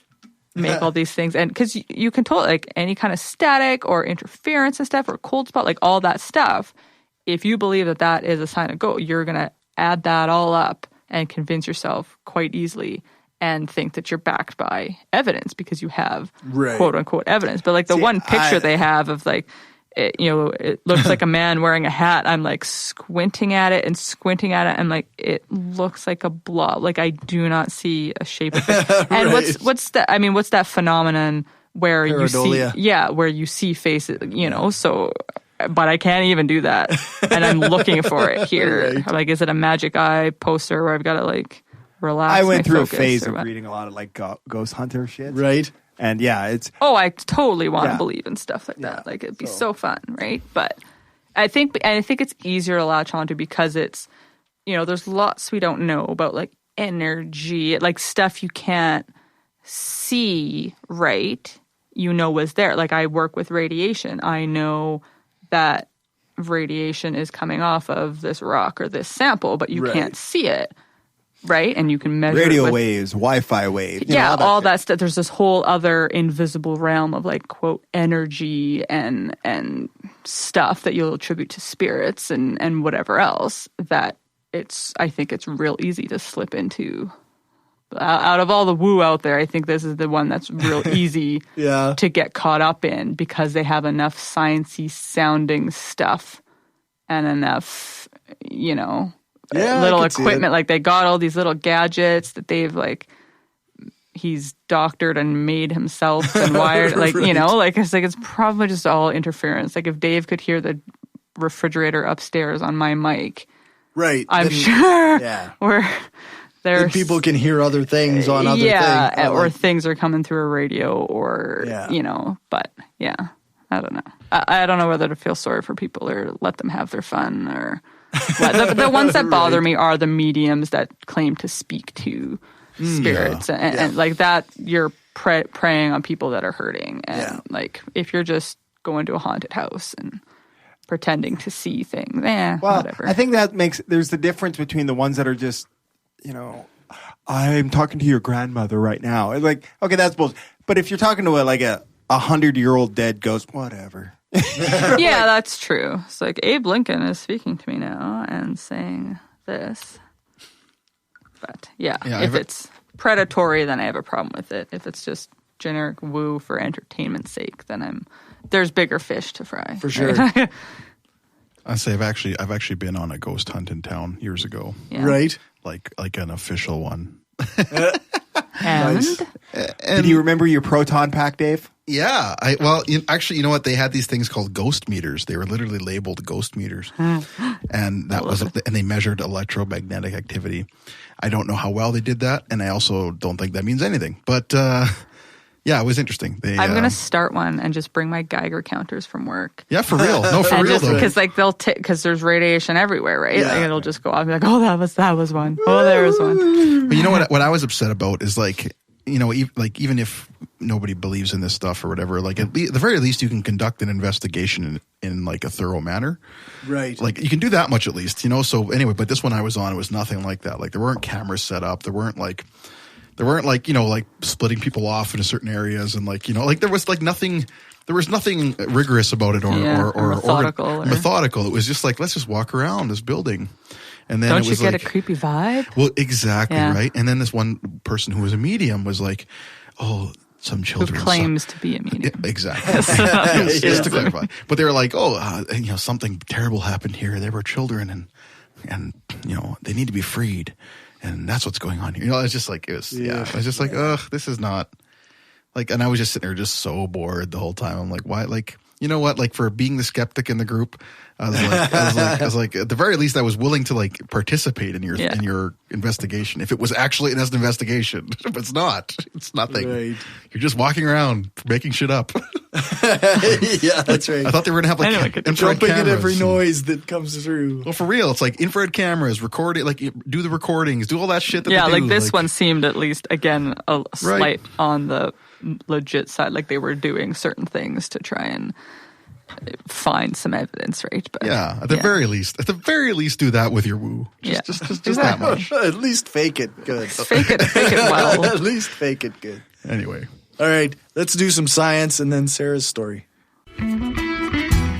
make all these things? And because you can totally, like, any kind of static or interference and stuff or cold spot, like all that stuff, if you believe that that is a sign of ghost, you're going to add that all up and convince yourself quite easily and think that you're backed by evidence because you have quote unquote evidence. But like the one picture they have of like, it looks like a man wearing a hat. I'm like squinting at it. And like, it looks like a blob. Like, I do not see a shape of it. And what's that? I mean, what's that phenomenon where Pareidolia. you see, where you see faces, so, but I can't even do that. And I'm looking for it here. Like, is it a magic eye poster where I've got to like, relax. I went through a phase of reading a lot of like ghost hunter shit. Right. And it's... Oh, I totally want to believe in stuff like that. Like, it'd be so fun, right? But I think it's easier to latch onto because it's, there's lots we don't know about like energy, like stuff you can't see, right? Was there. Like, I work with radiation. I know that radiation is coming off of this rock or this sample, but you can't see it. Right? And you can measure radio waves, Wi-Fi waves. All that stuff. There's this whole other invisible realm of like, quote, energy and stuff that you'll attribute to spirits and whatever else that I think it's real easy to slip into. Out of all the woo out there, I think this is the one that's real easy to get caught up in because they have enough sciencey sounding stuff and enough, little equipment. Like, they got all these little gadgets that they've like he's doctored and made himself and wired like it's probably just all interference. Like, if Dave could hear the refrigerator upstairs on my mic, I'm sure where there's people can hear other things on other things. Or things are coming through a radio or but I don't know. I don't know whether to feel sorry for people or let them have their fun or the ones that bother me are the mediums that claim to speak to spirits and like that. You're preying on people that are hurting, and like, if you're just go into a haunted house and pretending to see things. Whatever. I think there's the difference between the ones that are just, I'm talking to your grandmother right now. Like, okay, that's bullshit. But if you're talking to a 100-year-old dead ghost, whatever. Yeah, that's true. It's like Abe Lincoln is speaking to me now and saying this. But if it's predatory, then I have a problem with it. If it's just generic woo for entertainment's sake, then there's bigger fish to fry. For sure. Right? I say I've actually been on a ghost hunt in town years ago. Yeah. Right. Like an official one. Nice. And do you remember your proton pack, Dave? Yeah. Actually, you know what? They had these things called ghost meters. They were literally labeled ghost meters. And they measured electromagnetic activity. I don't know how well they did that, and I also don't think that means anything. But it was interesting. I'm going to start one and just bring my Geiger counters from work. Yeah, for real. No, for real though. Because because there's radiation everywhere, right? Yeah. Like, it'll just go off and be like, oh, that was one. Oh, there was one. But you know what I was upset about is even if nobody believes in this stuff or whatever, at the very least you can conduct an investigation in a thorough manner. Right. You can do that much at least, So anyway, but this one I was on, it was nothing like that. There weren't cameras set up. There weren't splitting people off into certain areas and there was nothing. There was nothing rigorous about it or methodical. It was just let's just walk around this building. And then don't you get a creepy vibe? Well, exactly, right? And then this one person who was a medium was like, oh, some children. Who claims to be a medium. Yeah, exactly. Just to clarify. But they were like, something terrible happened here. There were children and they need to be freed. And that's what's going on here. It's just I was just like, ugh, this is not and I was just sitting there just so bored the whole time. I'm like, why? You know what? For being the skeptic in the group, I was like, at the very least, I was willing to participate in your investigation. If it was actually an investigation, if it's not, it's nothing. Right. You're just walking around making shit up. Yeah, that's right. I thought they were gonna have jumping at every noise that comes through. Well, for real, it's infrared cameras, recording, do the recordings, do all that shit. That they do. This one seemed at least again a slight on the legit side, they were doing certain things to try and find some evidence, right? But at the very least, do that with your woo. Just that much. At least fake it good. Fake it well. At least fake it good. Anyway, all right, let's do some science and then Sarah's story.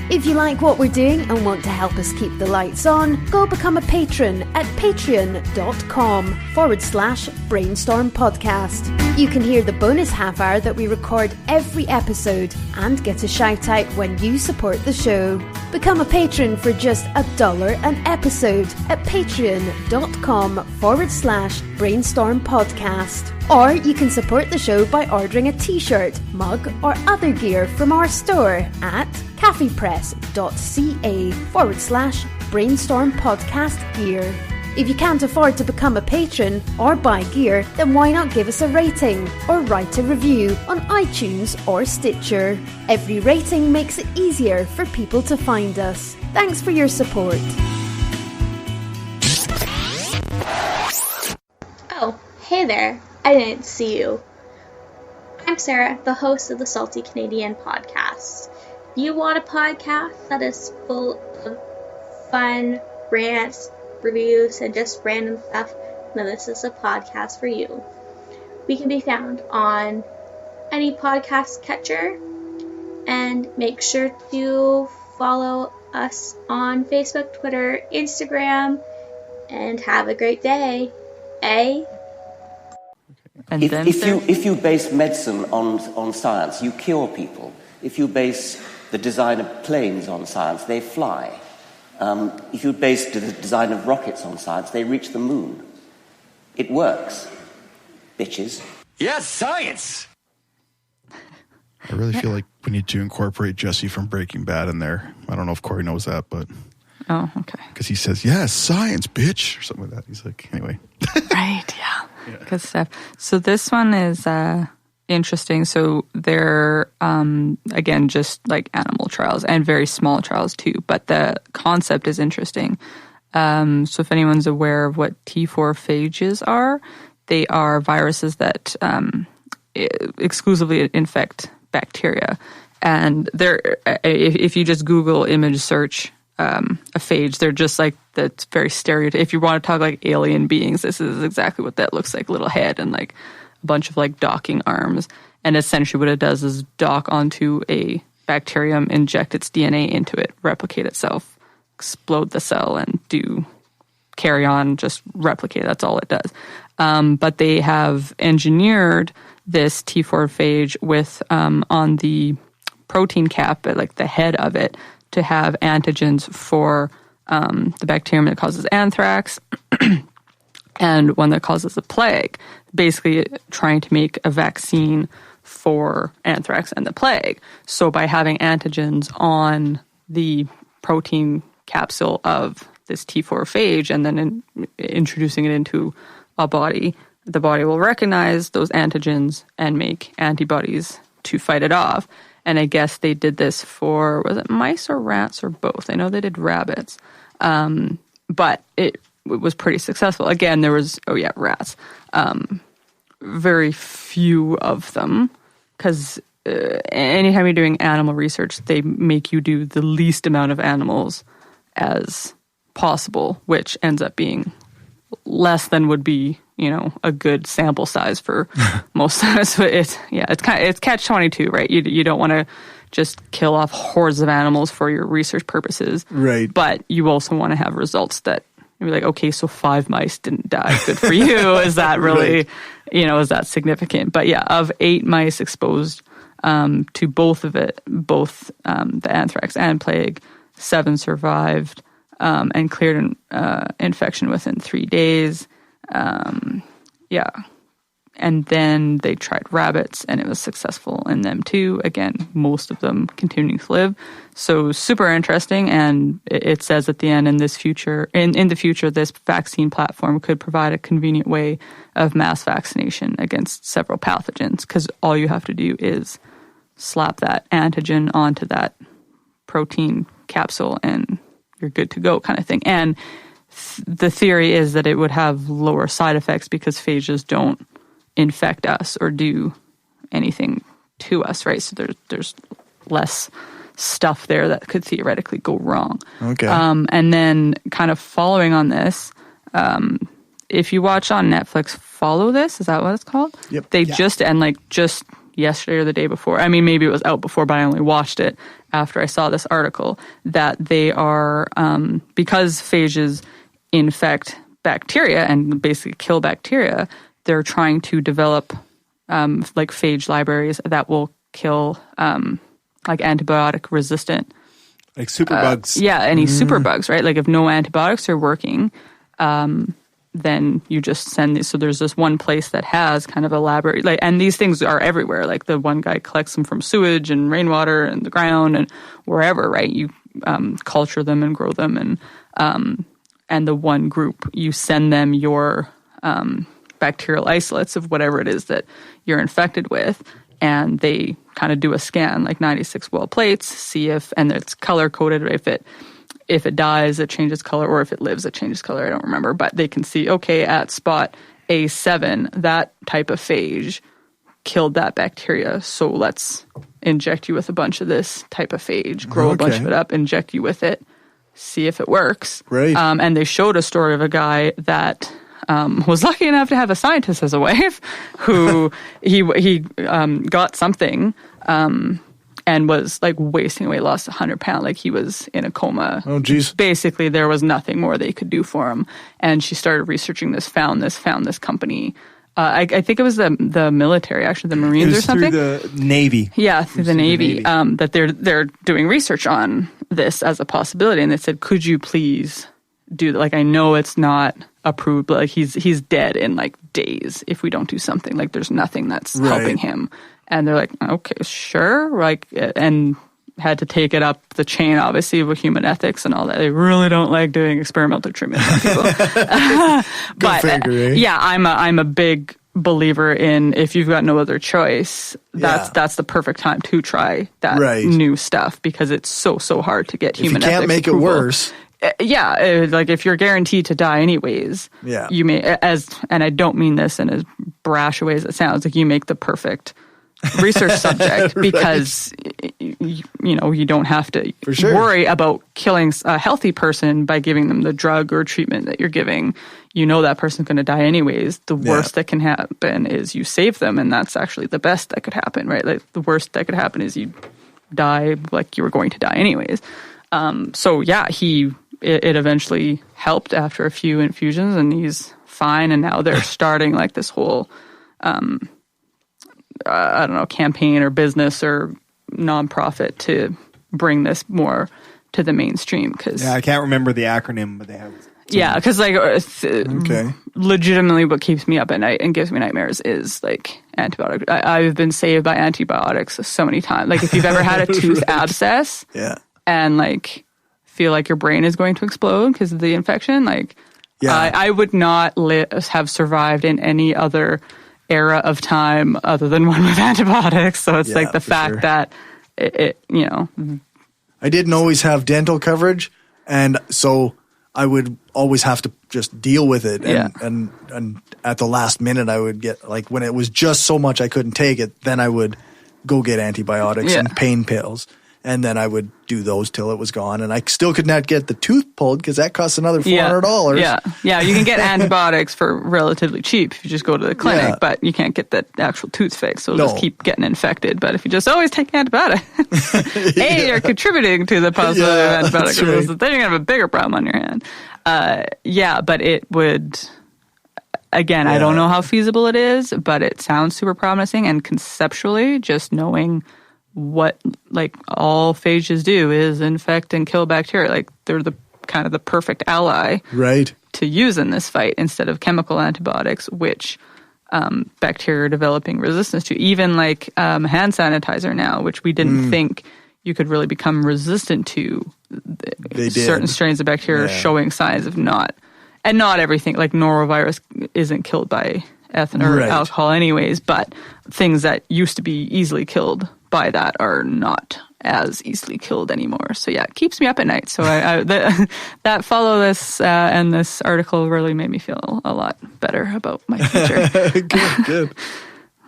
If you like what we're doing and want to help us keep the lights on, go become a patron at patreon.com/brainstorm podcast. You can hear the bonus half hour that we record every episode and get a shout out when you support the show. Become a patron for just $1 an episode at patreon.com/brainstorm podcast. Or you can support the show by ordering a t-shirt, mug or other gear from our store at caffeepress.ca/brainstorm podcast gear. If you can't afford to become a patron or buy gear, then why not give us a rating or write a review on iTunes or Stitcher? Every rating makes it easier for people to find us. Thanks for your support. Oh, hey there. I didn't see you. I'm Sarah, the host of the Salty Canadian podcast. You want a podcast that is full of fun, rants, reviews, and just random stuff? Then this is a podcast for you. We can be found on any podcast catcher, and make sure to follow us on Facebook, Twitter, Instagram, and have a great day. And if you base medicine on science, you cure people. If you base the design of planes on science, they fly. If you base the design of rockets on science, they reach the moon. It works, bitches. Yes, science! I really feel like we need to incorporate Jesse from Breaking Bad in there. I don't know if Cory knows that, but... Oh, okay. Because he says, yes, science, bitch, or something like that. He's like, anyway. Right, yeah. Good stuff. So this one is interesting. So they're, again, just like animal trials and very small trials too. But the concept is interesting. So if anyone's aware of what T4 phages are, they are viruses that exclusively infect bacteria. And if you just Google image search a phage, they're just like, that's very stereotypical. If you want to talk like alien beings, this is exactly what that looks like, little head and like a bunch of like docking arms. And essentially what it does is dock onto a bacterium, inject its DNA into it, replicate itself, explode the cell, and carry on, just replicate. That's all it does. But they have engineered this T4 phage with on the protein cap, like the head of it, to have antigens for the bacterium that causes anthrax and one that causes the plague, basically trying to make a vaccine for anthrax and the plague. So by having antigens on the protein capsule of this T4 phage and then introducing it into a body, the body will recognize those antigens and make antibodies to fight it off. And I guess they did this for, was it mice or rats or both? I know they did rabbits. But it was pretty successful. Again, there was, rats. Very few of them, because anytime you're doing animal research, they make you do the least amount of animals as possible, which ends up being less than would be, a good sample size for most of us. It's catch-22, right? You don't want to just kill off hordes of animals for your research purposes, right? But you also want to have results that you're like, okay, so 5 mice didn't die. Good for you. Is that really, right. Is that significant? But yeah, of 8 mice exposed to both the anthrax and plague, 7 survived and cleared infection within 3 days. And then they tried rabbits, and it was successful in them too. Again, most of them continuing to live. So super interesting. And it says at the end, in the future, this vaccine platform could provide a convenient way of mass vaccination against several pathogens, because all you have to do is slap that antigen onto that protein capsule, and you're good to go, kind of thing. And the theory is that it would have lower side effects because phages don't infect us or do anything to us, right? So there's less stuff there that could theoretically go wrong. Okay. And then kind of following on this, if you watch on Netflix, Follow This, is that what it's called? Yep. They just yesterday or the day before, I mean, maybe it was out before, but I only watched it after I saw this article, that they are, because phages infect bacteria and basically kill bacteria, they're trying to develop phage libraries that will kill antibiotic resistant, like superbugs. Any superbugs, right? Like if no antibiotics are working, then you just send these. So there's this one place that has kind of a laboratory, and these things are everywhere. Like the one guy collects them from sewage and rainwater and the ground and wherever, right? You culture them and grow them, and the one group, you send them your bacterial isolates of whatever it is that you're infected with, and they kind of do a scan, like 96 well plates, see and it's color coded. If it dies, it changes color, or if it lives, it changes color. I don't remember, but they can see, okay, at spot A7, that type of phage killed that bacteria, so let's inject you with a bunch of this type of phage, grow a bunch of it up, inject you with it, see if it works. Right. And they showed a story of a guy that was lucky enough to have a scientist as a wife, who he got something and was like wasting away, lost 100 pounds, like he was in a coma. Oh, geez. Basically, there was nothing more they could do for him. And she started researching this, found this company. I think it was the military, actually, the Marines or something. Through the Navy. Yeah, through the Navy. That they're doing research on this as a possibility. And they said, could you please do that? Like, I know it's not approved, but like he's dead in like days if we don't do something. Like there's nothing that's helping him. And they're like, okay, sure. Like, and had to take it up the chain, obviously, with human ethics and all that. They really don't like doing experimental treatment on people. But yeah, I'm a big believer in, if you've got no other choice, that's the perfect time to try that new stuff, because it's so hard to get human ethics. You can't make approval. It worse. Yeah, like if you're guaranteed to die anyways, you may, and I don't mean this in as brash a way as it sounds, like you make the perfect research subject because, you don't have to worry about killing a healthy person by giving them the drug or treatment that you're giving. You know that person's going to die anyways. The worst that can happen is you save them, and that's actually the best that could happen, right? Like the worst that could happen is you die like you were going to die anyways. It eventually helped after a few infusions, and he's fine. And now they're starting like this whole, campaign or business or nonprofit to bring this more to the mainstream. I can't remember the acronym, but they have. Because legitimately, what keeps me up at night and gives me nightmares is like antibiotics. I've been saved by antibiotics so many times. Like if you've ever had a tooth abscess, and like feel like your brain is going to explode because of the infection, I would not have survived in any other era of time other than one with antibiotics. So it's like the fact that it I didn't always have dental coverage, and so I would always have to just deal with it. And at the last minute, I would get, like, when it was just so much I couldn't take it, then I would go get antibiotics and pain pills. And then I would do those till it was gone. And I still could not get the tooth pulled because that costs another $400. Yeah, you can get antibiotics for relatively cheap if you just go to the clinic, but you can't get the actual tooth fixed. So it'll just keep getting infected. But if you just always take antibiotics, you're contributing to the possibility of antibiotic resistance. Then you're going to have a bigger problem on your hand. But it would... Again, I don't know how feasible it is, but it sounds super promising. And conceptually, just knowing what like all phages do is infect and kill bacteria. Like they're the kind of the perfect ally to use in this fight instead of chemical antibiotics, which bacteria are developing resistance to. Even like hand sanitizer now, which we didn't think you could really become resistant to. Certain strains of bacteria are showing signs of not. And not everything, like norovirus isn't killed by ethanol or alcohol anyways, but things that used to be easily killed by that are not as easily killed anymore. So yeah, it keeps me up at night. So that follow this and this article really made me feel a lot better about my future. Good.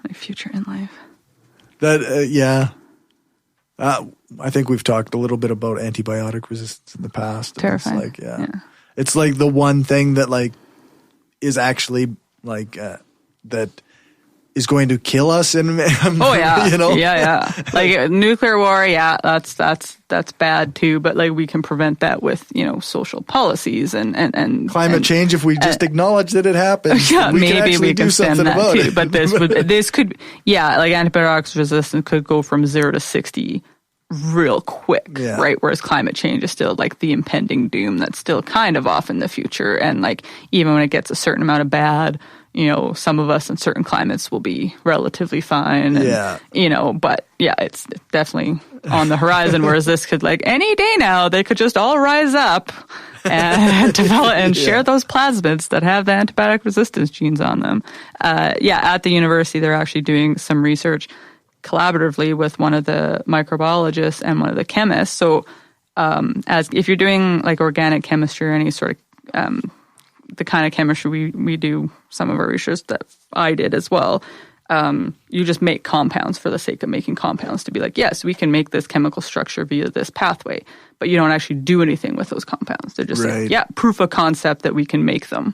My future in life. I think we've talked a little bit about antibiotic resistance in the past. Terrifying. It's it's like the one thing that like is actually like that is going to kill us. And like nuclear war. Yeah, that's bad too. But like we can prevent that with social policies and climate change. If we just acknowledge that it happens, maybe we can do something that about too. it. But this could like antibiotics resistance could go from 0 to 60 real quick, right? Whereas climate change is still like the impending doom that's still kind of off in the future. And like even when it gets a certain amount of bad, some of us in certain climates will be relatively fine. And, but it's definitely on the horizon. Whereas this could like any day now, they could just all rise up and develop and share those plasmids that have the antibiotic resistance genes on them. At the university, they're actually doing some research collaboratively with one of the microbiologists and one of the chemists. So as if you're doing like organic chemistry or any sort of the kind of chemistry we do, some of our research that I did as well, you just make compounds for the sake of making compounds to be like, yes, we can make this chemical structure via this pathway, but you don't actually do anything with those compounds. They're just like, proof of concept that we can make them.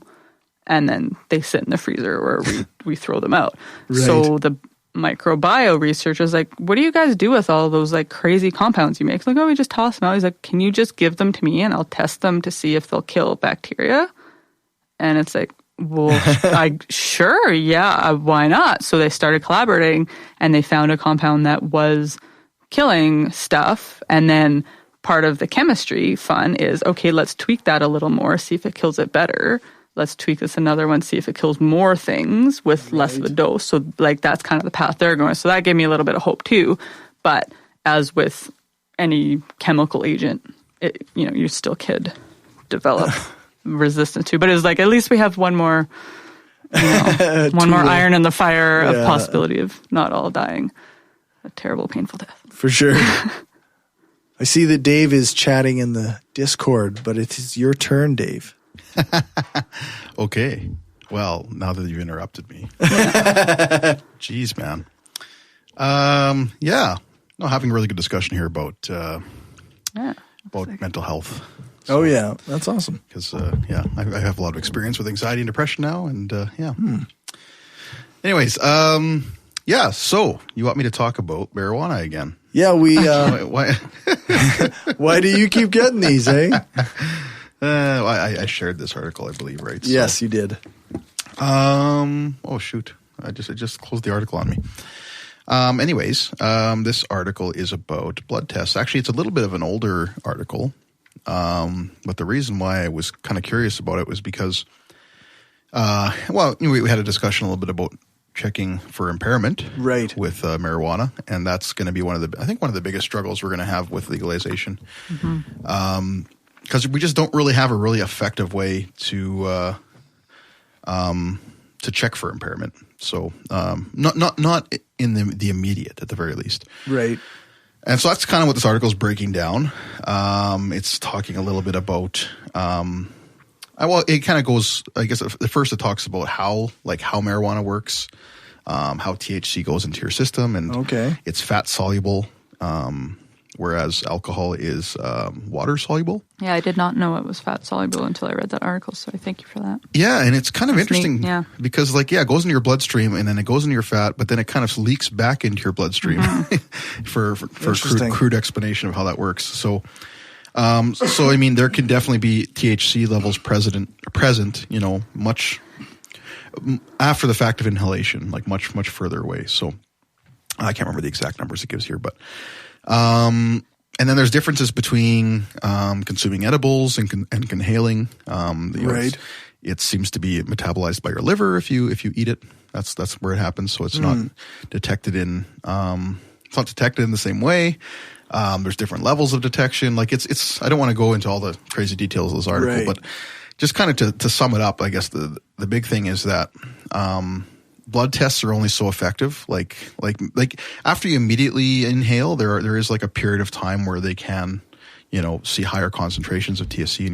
And then they sit in the freezer or we throw them out. So the microbio researchers like, what do you guys do with all those like crazy compounds you make? Like, we just toss them out. He's like, can you just give them to me and I'll test them to see if they'll kill bacteria? And it's like, well, why not? So they started collaborating and they found a compound that was killing stuff. And then part of the chemistry fun is, okay, let's tweak that a little more, see if it kills it better. Let's tweak this another one, see if it kills more things with less of a dose. So like that's kind of the path they're going. So that gave me a little bit of hope too. But as with any chemical agent, you still could develop resistance to. But it was like, at least we have one more, one more iron in the fire of possibility of not all dying a terrible, painful death. For sure. I see that Dave is chatting in the Discord, but it is your turn, Dave. Okay. Well, now that you interrupted me. Jeez, man. Yeah. No, having a really good discussion here about mental health. So, oh, yeah. That's awesome. Because, I have a lot of experience with anxiety and depression now. And, Anyways, so you want me to talk about marijuana again? Yeah, we... Why do you keep getting these, eh? I shared this article, I believe, right? Yes, you did. Oh, shoot. It just closed the article on me. This article is about blood tests. Actually, it's a little bit of an older article. But the reason why I was kind of curious about it was because, we had a discussion a little bit about checking for impairment with marijuana. And that's going to be one of the biggest struggles we're going to have with legalization. Because we just don't really have a really effective way to check for impairment. So not in the immediate, at the very least. Right. And so that's kind of what this article is breaking down. It's talking a little bit about it kind of goes, I guess, at first it talks about how marijuana works, how THC goes into your system, and it's fat soluble, whereas alcohol is water soluble. Yeah, I did not know it was fat soluble until I read that article, so I thank you for that. Yeah, and it's kind of interesting because, it goes into your bloodstream and then it goes into your fat, but then it kind of leaks back into your bloodstream for crude explanation of how that works. So, I mean, there can definitely be THC levels present, much after the fact of inhalation, like much further away. So, I can't remember the exact numbers it gives here, but. And then there's differences between consuming edibles and inhaling. It seems to be metabolized by your liver if you eat it. That's where it happens. So it's not detected in the same way. There's different levels of detection. Like it's I don't want to go into all the crazy details of this article, but just kind of to sum it up, I guess the big thing is that blood tests are only so effective. Like after you immediately inhale, there is like a period of time where they can, see higher concentrations of THC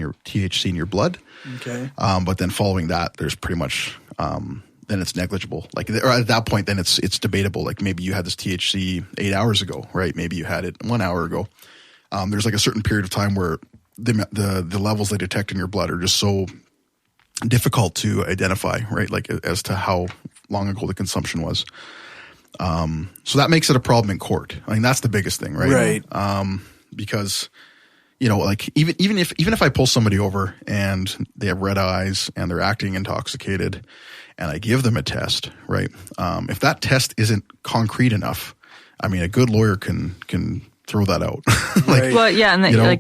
in your blood. Okay. But then following that, there's pretty much then it's negligible. Or at that point, then it's debatable. Like maybe you had this THC 8 hours ago, right? Maybe you had it 1 hour ago. There's like a certain period of time where the levels they detect in your blood are just so difficult to identify, right? Like as to how long ago the consumption was. So that makes it a problem in court. I mean, that's the biggest thing, right? Right. Because, even if I pull somebody over and they have red eyes and they're acting intoxicated and I give them a test, right? If that test isn't concrete enough, I mean, a good lawyer can throw that out.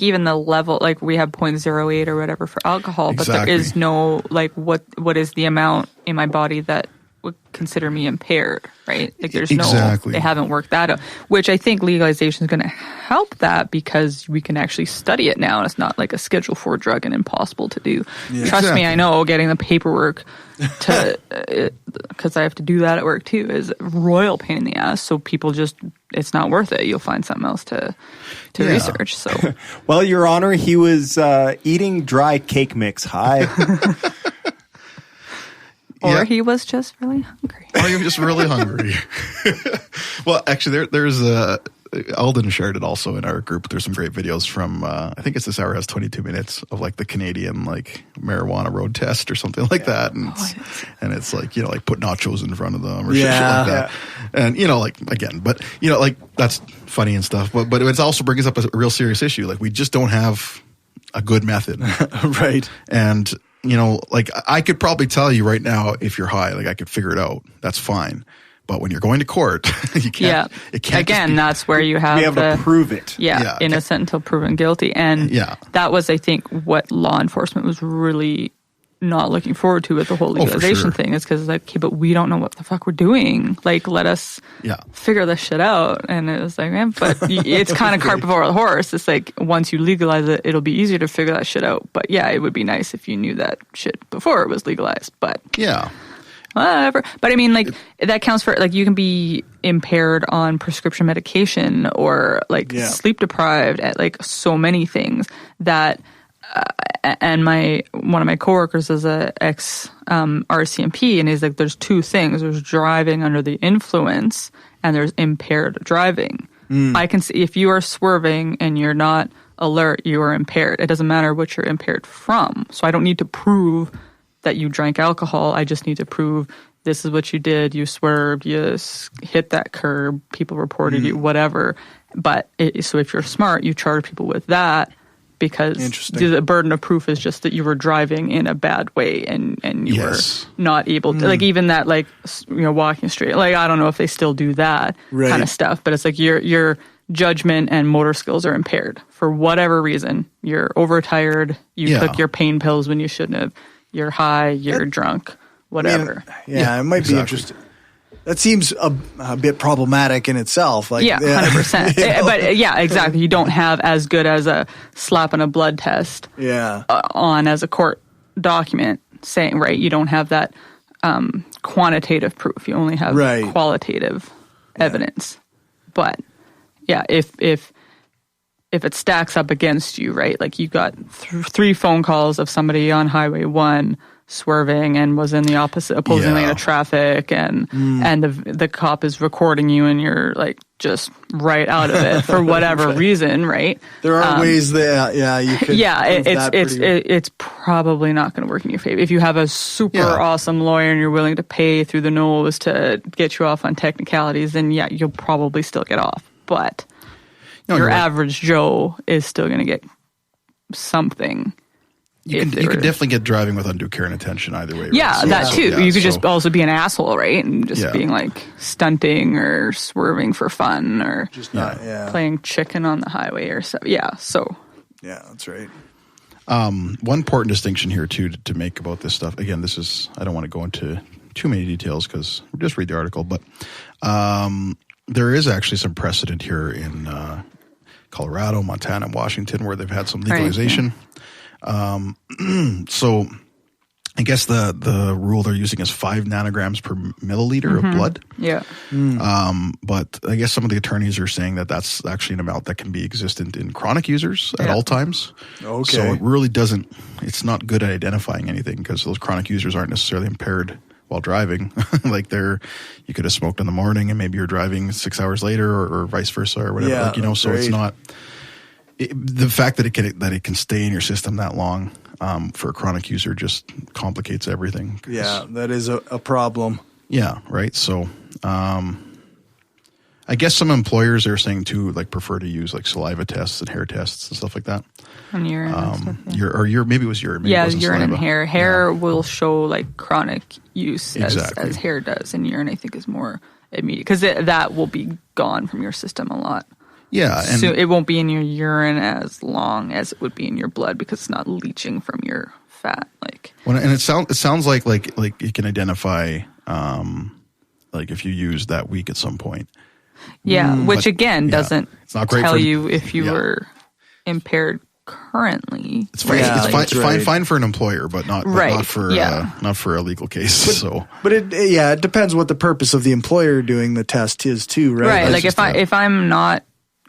Even the level, like we have 0.08 or whatever for alcohol, but there is no, what is the amount in my body that would consider me impaired, right? Like there's they haven't worked that out, which I think legalization is going to help that because we can actually study it now and it's not like a Schedule 4 drug and impossible to do. Yeah. Trust me, I know getting the paperwork because I have to do that at work too, is a royal pain in the ass. So people it's not worth it. You'll find something else to research. So, well, Your Honor, he was eating dry cake mix high. Or he was just really hungry. Or he was just really hungry. Well, actually, there's Alden shared it also in our group. There's some great videos from, I think it's This Hour Has 22 Minutes of like the Canadian like marijuana road test or something like that. And it's like, like put nachos in front of them or shit like that. And, that's funny and stuff. But it also brings up a real serious issue. Like we just don't have a good method. Right. And, I could probably tell you right now if you're high, like I could figure it out. That's fine. But when you're going to court, you can't. Yeah. It can't. Again, that's where you have be able to prove it. Yeah, innocent until proven guilty, and that was, I think, what law enforcement was really not looking forward to with the whole legalization thing. Is because like, okay, but we don't know what the fuck we're doing. Like, let us figure this shit out. And it was like, man, but it's kind of cart before the horse. It's like once you legalize it, it'll be easier to figure that shit out. But yeah, it would be nice if you knew that shit before it was legalized. But whatever. But I mean, like that counts for like you can be impaired on prescription medication or like sleep deprived at like so many things that. And one of my coworkers is a ex RCMP, and he's like, "There's two things: there's driving under the influence, and there's impaired driving. I can see if you are swerving and you're not alert, you are impaired. It doesn't matter what you're impaired from. So I don't need to prove that you drank alcohol. I just need to prove this is what you did. You swerved, you hit that curb, people reported you, whatever. But so if you're smart, you charge people with that because the burden of proof is just that you were driving in a bad way and you were not able to, like even that, like, walking straight. Like, I don't know if they still do that kind of stuff, but it's like your judgment and motor skills are impaired for whatever reason. You're overtired. You took your pain pills when you shouldn't have. You're high. You're drunk. Whatever. It might be interesting. That seems a bit problematic in itself. Like, 100%. But exactly. You don't have as good as a slap and a blood test on as a court document saying, right, you don't have that quantitative proof. You only have qualitative evidence. But if it stacks up against you, right, like you got 3 phone calls of somebody on Highway 1 swerving and was in the opposing lane of traffic, and the cop is recording you and you're like just right out of it for whatever reason, right? There are ways that you could it's probably not going to work in your favor. If you have a super awesome lawyer and you're willing to pay through the nose to get you off on technicalities, then you'll probably still get off. But your average Joe is still going to get something. You could definitely get driving with undue care and attention either way. Right? Yeah, that too. You could just also be an asshole, right? And just being like stunting or swerving for fun or just not playing chicken on the highway or so. Yeah, so. Yeah, that's right. One important distinction here too to make about this stuff. Again, I don't want to go into too many details because just read the article, but there is actually some precedent here in Colorado, Montana, and Washington where they've had some legalization. Right, so I guess the rule they're using is 5 nanograms per milliliter of blood. Yeah. But I guess some of the attorneys are saying that that's actually an amount that can be existent in chronic users at all times. Okay. So it really it's not good at identifying anything because those chronic users aren't necessarily impaired while driving. Like you could have smoked in the morning and maybe you're driving 6 hours later or vice versa or whatever. Yeah, so it's not. The fact that it can stay in your system that long for a chronic user just complicates everything. Yeah, that is a problem. Yeah, right. So I guess some employers are saying too, like prefer to use like saliva tests and hair tests and stuff like that. And urine and stuff, maybe it was urine. Maybe urine saliva. and hair. Hair will show like chronic use as hair does, and urine I think is more immediate because that will be gone from your system a lot. Yeah, and so it won't be in your urine as long as it would be in your blood because it's not leaching from your fat. And it sounds like you can identify like if you use that week at some point. Yeah, which again doesn't it's not great tell you if you were impaired currently. It's fine. It's fine for an employer, but not for a legal case. But it depends what the purpose of the employer doing the test is too, right? Right. Like if I'm not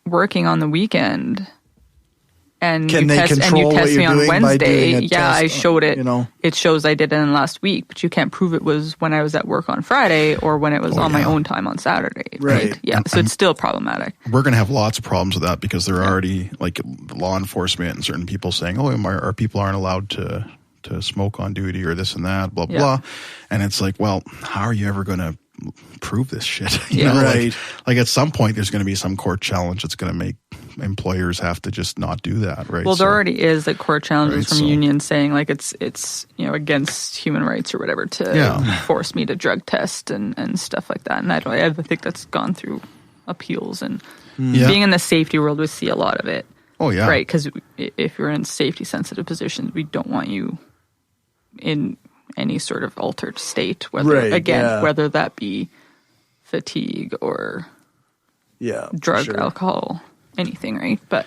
working on the weekend and you test me on Wednesday, I showed it. It shows I did it in last week, but you can't prove it was when I was at work on Friday or when it was on my own time on Saturday. Right. Yeah. So it's still problematic. We're going to have lots of problems with that because there are already like law enforcement and certain people saying, our people aren't allowed to smoke on duty or this and that, blah, blah. And it's like, well, how are you ever going to prove this shit? Like at some point there's going to be some court challenge that's going to make employers have to just not do that, right? Well, there already is like court challenges from unions saying like it's against human rights or whatever to force me to drug test and stuff like that. And I think that's gone through appeals and being in the safety world, we see a lot of it. Oh yeah, right? Because if you're in safety sensitive positions, we don't want you in any sort of altered state, whether that be fatigue or drug, alcohol, anything, right? But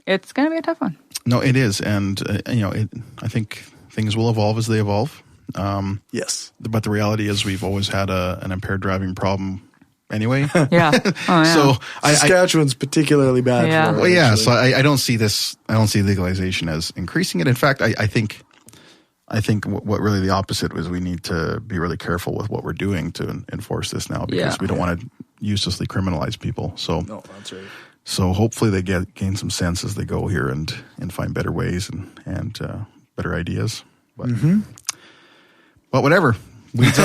it's going to be a tough one. No, it is, and I think things will evolve as they evolve. Yes, but the reality is we've always had an impaired driving problem. Anyway, So Saskatchewan's particularly bad. For it, so I don't see legalization as increasing it. In fact, I think I think what really the opposite is we need to be really careful with what we're doing to enforce this now, because we don't want to uselessly criminalize people. So no, that's right. So hopefully they gain some sense as they go here and find better ways and better ideas. But, but whatever. Weeds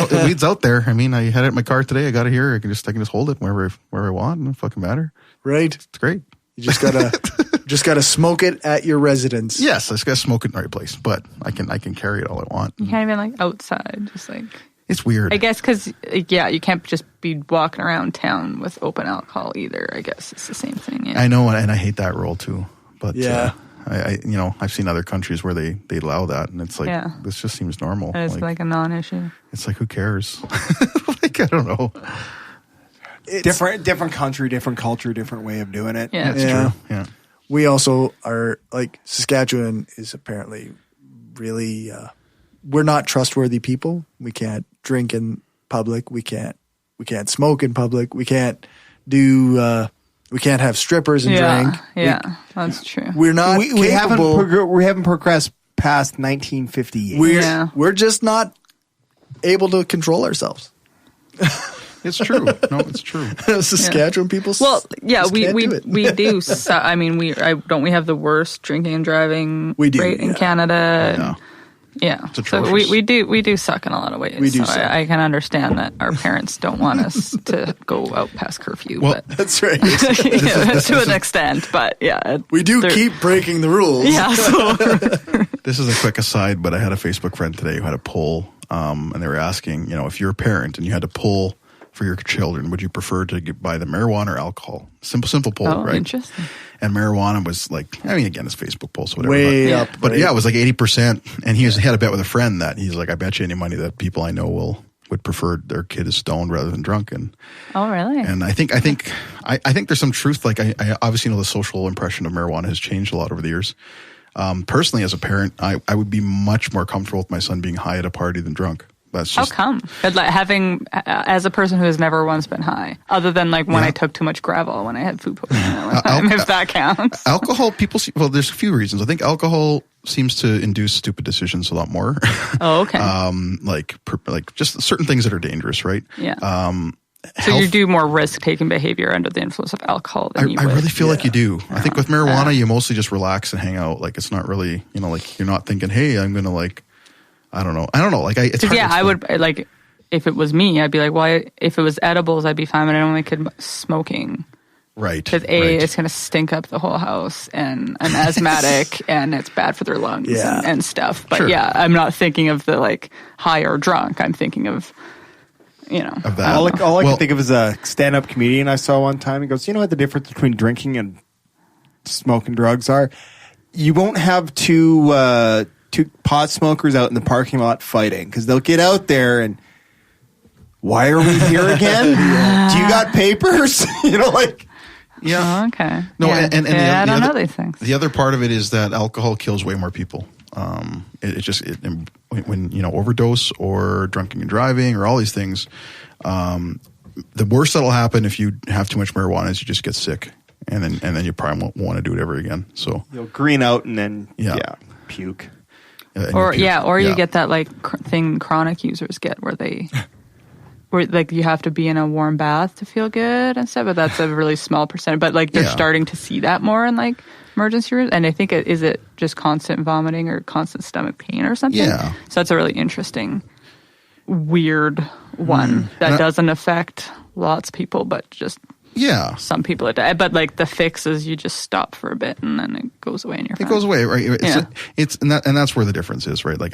out there. I mean, I had it in my car today. I got it here. I can just hold it wherever I want. It doesn't fucking matter. Right. It's great. You just gotta smoke it at your residence. Yes, I just gotta smoke it in the right place. But I can carry it all I want. You can't even like outside, just like. It's weird. I guess because you can't just be walking around town with open alcohol either. I guess it's the same thing. Yeah. I know, and I hate that rule too. But yeah. I've seen other countries where they allow that, and it's like this just seems normal. And it's like a non-issue. It's like, who cares? Like, I don't know. It's different country, different culture, different way of doing it. Yeah, that's true. Yeah, we also are like Saskatchewan is apparently really. We're not trustworthy people. We can't drink in public. We can't smoke in public. We can't do. We can't have strippers and drink. Yeah, that's true. We're not. We haven't progressed past 1958. We're just not able to control ourselves. It's true. No, it's true. Saskatchewan people. Well, yeah, we do. I mean, we have the worst drinking and driving rate in Canada. Yeah. Yeah, so we do suck in a lot of ways. We do. So I can understand that our parents don't want us to go out past curfew. Well, but that's right. To an extent, but yeah, we do keep breaking the rules. Yeah. So. This is a quick aside, but I had a Facebook friend today who had a poll, and they were asking, if you're a parent and you had to poll for your children, would you prefer to buy the marijuana or alcohol? Simple poll, right? Interesting. And marijuana was like, I mean, again, it's Facebook poll, so whatever. Way up. But yeah, it was like 80%. And he had a bet with a friend that he's like, I bet you any money that people I know would prefer their kid is stoned rather than drunken. Oh, really? And I think there's some truth. Like I obviously know the social impression of marijuana has changed a lot over the years. Personally, as a parent, I would be much more comfortable with my son being high at a party than drunk. That's just, how come? Having, as a person who has never once been high, other than like when I took too much Gravel when I had food poisoning, if that counts. Alcohol, there's a few reasons. I think alcohol seems to induce stupid decisions a lot more. Oh, okay. Like just certain things that are dangerous, right? Yeah. So you do more risk-taking behavior under the influence of alcohol than you would. I really feel like you do. I think with marijuana, you mostly just relax and hang out. Like it's not really, like you're not thinking, hey, I'm going to like, I don't know. Like it's hard. Yeah, I would like if it was me, I'd be like, well, if it was edibles, I'd be fine. But I don't like kid smoking, right? Because it's going to stink up the whole house, and I'm asthmatic, and it's bad for their lungs and stuff. But I'm not thinking of the like high or drunk. I'm thinking of of that. All I can think of is a stand-up comedian I saw one time. He goes, you know what the difference between drinking and smoking drugs are? You won't have two pot smokers out in the parking lot fighting because they'll get out there and why are we here again? Do you got papers? Okay. No, and I don't know these things. The other part of it is that alcohol kills way more people. When overdose or drinking and driving or all these things, the worst that'll happen if you have too much marijuana is you just get sick, and then you probably won't want to do it ever again. So you'll green out and then puke. You get that like thing chronic users get where like you have to be in a warm bath to feel good and stuff, but that's a really small percentage. But like they're starting to see that more in like emergency rooms, and I think is it just constant vomiting or constant stomach pain or something? Yeah. So that's a really interesting, weird one that doesn't affect lots of people, but just some people it die. But like the fix is you just stop for a bit and then it goes away in your. It goes away, right? It's and that's where the difference is, right? Like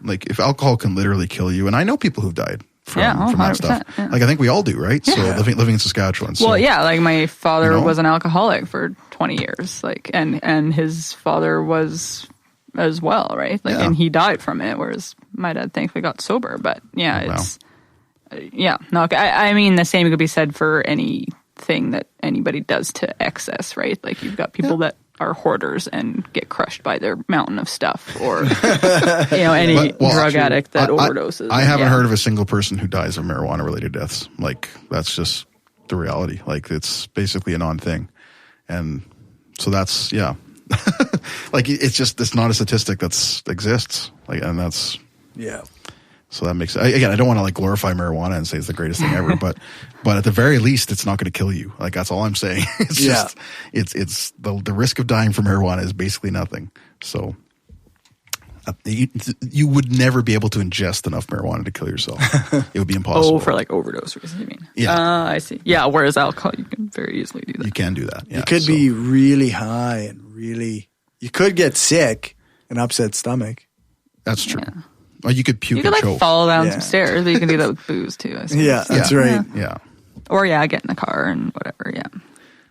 if alcohol can literally kill you, and I know people who've died from that stuff. Yeah. Like I think we all do, right? So living in Saskatchewan. So, like my father was an alcoholic for 20 years, like and his father was as well, right? Like and he died from it, whereas my dad thankfully got sober. But it's I mean the same could be said for anything that anybody does to excess, right? Like you've got people that are hoarders and get crushed by their mountain of stuff, or any drug addict that overdoses. I haven't heard of a single person who dies of marijuana related deaths. Like that's just the reality. Like it's basically a non-thing, and so that's like it's not a statistic that exists. Like, and that's yeah. So that makes again. I don't want to like glorify marijuana and say it's the greatest thing ever, but at the very least, it's not going to kill you. Like that's all I'm saying. It's just it's the risk of dying from marijuana is basically nothing. So you would never be able to ingest enough marijuana to kill yourself. It would be impossible. Oh, for like overdose reasons, you mean? Yeah, I see. Yeah, whereas alcohol, you can very easily do that. You can do that. Yeah, you could be really high and you could get sick, an upset stomach. That's true. Yeah. Or you could puke. You could like fall down some stairs, but you can do that with booze too. I suppose. Yeah, that's right. Yeah. Or get in a car and whatever. Yeah.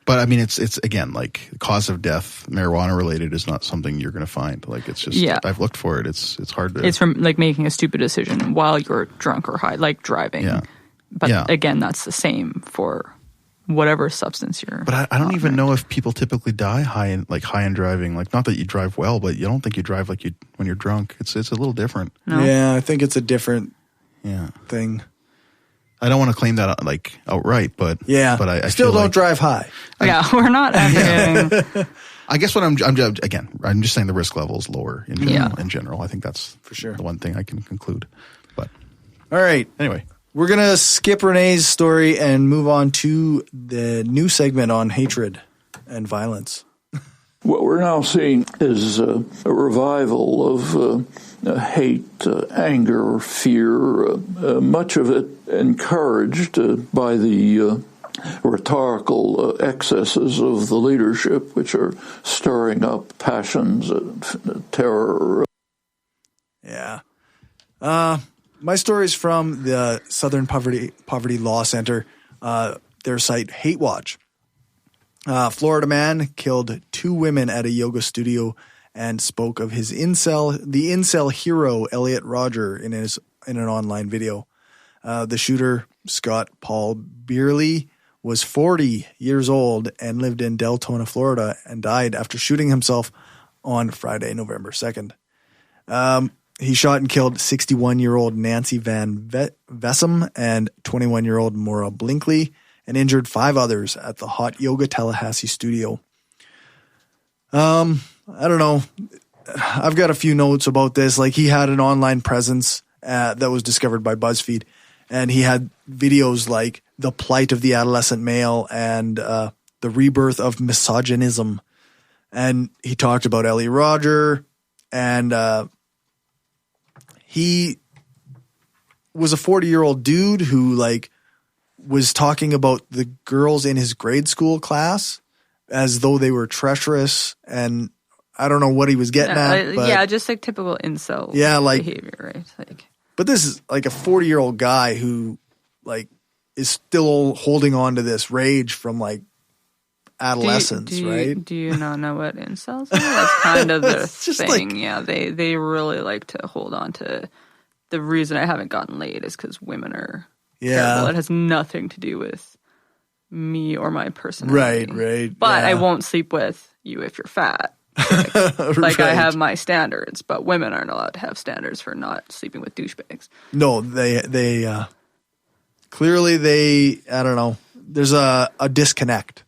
But I mean, it's again like cause of death, marijuana related is not something you're going to find. Like it's just I've looked for it. It's hard to. It's from like making a stupid decision while you're drunk or high, like driving. Yeah. But again, that's the same for whatever substance you're. But I don't even know if people typically die high in driving. Like not that you drive well, but you don't think you drive like you when you're drunk. It's a little different. No? Yeah, I think it's a different thing. I don't want to claim that like outright, but I still don't like, drive high. We're not advocating. I guess what I'm just saying the risk level is lower in general. Yeah. In general, I think that's for sure the one thing I can conclude. But all right, anyway, we're gonna skip Renee's story and move on to the new segment on hatred and violence. What we're now seeing is a revival of hate, anger, fear, much of it encouraged by the rhetorical excesses of the leadership, which are stirring up passions, terror. Yeah. My story is from the Southern Poverty Law Center, their site Hate Watch. Florida man killed 2 women at a yoga studio and spoke of the incel hero Elliot Rodger in an online video. The shooter, Scott Paul Beerley, was 40 years old and lived in Deltona, Florida, and died after shooting himself on Friday, November 2nd. He shot and killed 61-year-old Nancy Van Vessem and 21-year-old Maura Blinkley, and injured 5 others at the Hot Yoga Tallahassee studio. I don't know. I've got a few notes about this. Like he had an online presence that was discovered by BuzzFeed, and he had videos like the plight of the adolescent male and the rebirth of misogynism. And he talked about Elliot Rodger, and he was a 40-year-old dude who was talking about the girls in his grade school class as though they were treacherous, and I don't know what he was getting at. But, just like typical incel behavior, right? But this is like a 40-year-old guy who is still holding on to this rage from adolescence, right? Do you not know what incels are? That's kind of the thing. They really like to hold on to the reason I haven't gotten laid is because women are terrible. It has nothing to do with me or my personality. Right. But I won't sleep with you if you're fat. I have my standards, but women aren't allowed to have standards for not sleeping with douchebags. No, they clearly I don't know. There's a disconnect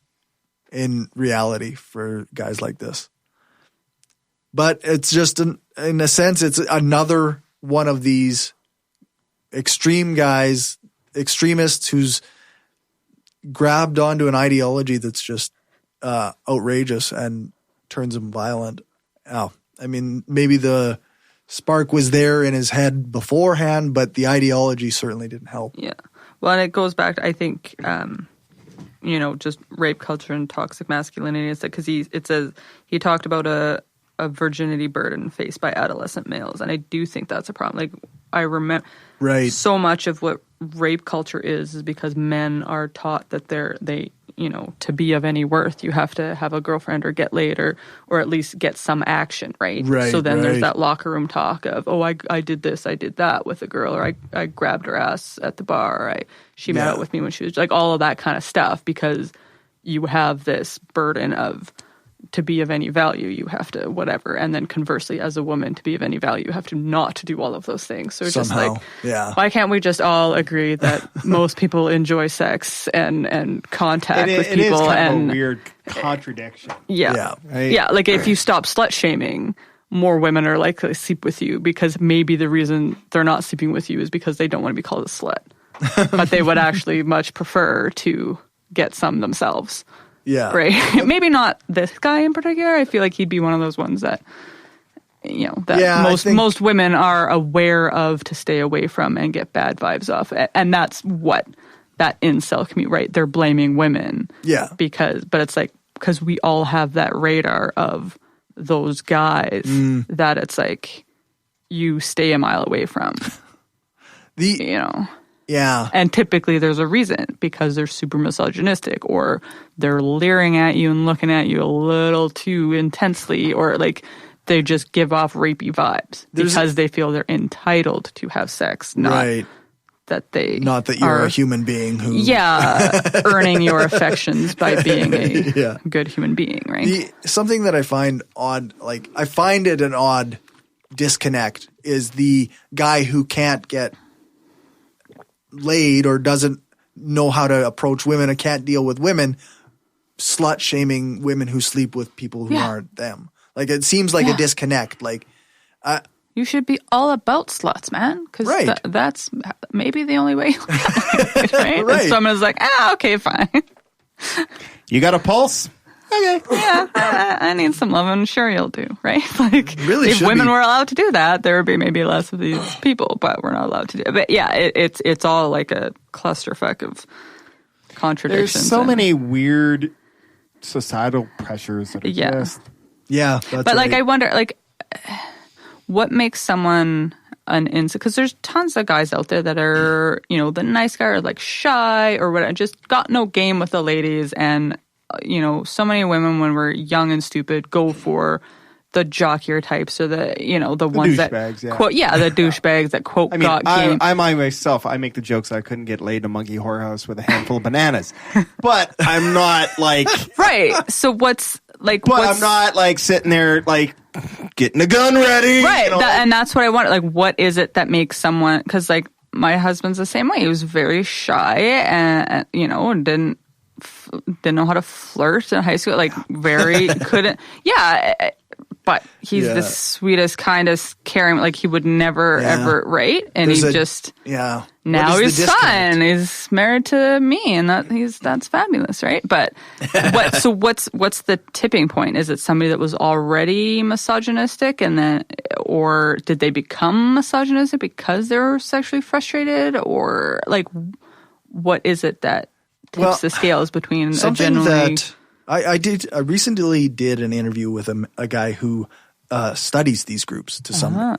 in reality for guys like this. But it's just in a sense, it's another one of these extremists who's grabbed onto an ideology that's just outrageous and turns him violent. I mean, maybe the spark was there in his head beforehand, but the ideology certainly didn't help. Yeah. Well, and it goes back to, I think, just rape culture and toxic masculinity. It's because he talked about a virginity burden faced by adolescent males, and I do think that's a problem. I remember so much of what rape culture is because men are taught that they to be of any worth, you have to have a girlfriend or get laid or at least get some action, right? So then there's that locker room talk of, I did this, I did that with a girl, or I grabbed her ass at the bar, or she made out with me when she was all of that kind of stuff, because you have this burden of to be of any value, you have to whatever. And then conversely, as a woman, to be of any value, you have to not do all of those things. So it's somehow, why can't we just all agree that most people enjoy sex and contact with people? It is kind of a weird contradiction. If you stop slut shaming, more women are likely to sleep with you because maybe the reason they're not sleeping with you is because they don't want to be called a slut. But they would actually much prefer to get some themselves. Yeah. Right? Maybe not this guy in particular. I feel like he'd be one of those ones that, most women are aware of to stay away from and get bad vibes off. And that's what that incel community, right? They're blaming women. Yeah. But it's like, because we all have that radar of those guys that it's like you stay a mile away from. Yeah. And typically there's a reason, because they're super misogynistic, or they're leering at you and looking at you a little too intensely, or like they just give off rapey vibes because they feel they're entitled to have sex, not that you're a human being who earning your affections by being a good human being, right? Something that I find odd, like I find it an odd disconnect, is the guy who can't get laid or doesn't know how to approach women and can't deal with women, slut shaming women who sleep with people who aren't them. Like, it seems like a disconnect. Like, you should be all about sluts, man, because that's maybe the only way. Right? And someone's like, okay, fine. You got a pulse? Okay. Yeah, I need some loving. Sure, you'll do, right? Like, really, if women were allowed to do that, there would be maybe less of these people, but we're not allowed to do it. But yeah, it's all like a clusterfuck of contradictions. There's so many weird societal pressures that exist. Yeah, but like, I wonder, like, what makes someone an incel? Because there's tons of guys out there that are, the nice guy, or like shy or whatever, just got no game with the ladies. And, so many women when we're young and stupid go for the jockier types, or the ones that quote, the douchebags that quote, got game. I myself, I make the jokes that I couldn't get laid in a monkey whorehouse with a handful of bananas. But I'm not like. Right. So what's. I'm not like sitting there like getting a gun ready. Right. And that's what I want. Like, what is it that makes someone, because like my husband's the same way. He was very shy and, and didn't know how to flirt in high school. Like, very couldn't. Yeah. But he's the sweetest, kindest, caring. Like, he would never, ever, right? And now he's fine. He's married to me, and that's fabulous, right? But what's the tipping point? Is it somebody that was already misogynistic, and then, or did they become misogynistic because they were sexually frustrated, or like, what is it that tips the scales between a generally? I recently did an interview with a guy who studies these groups to some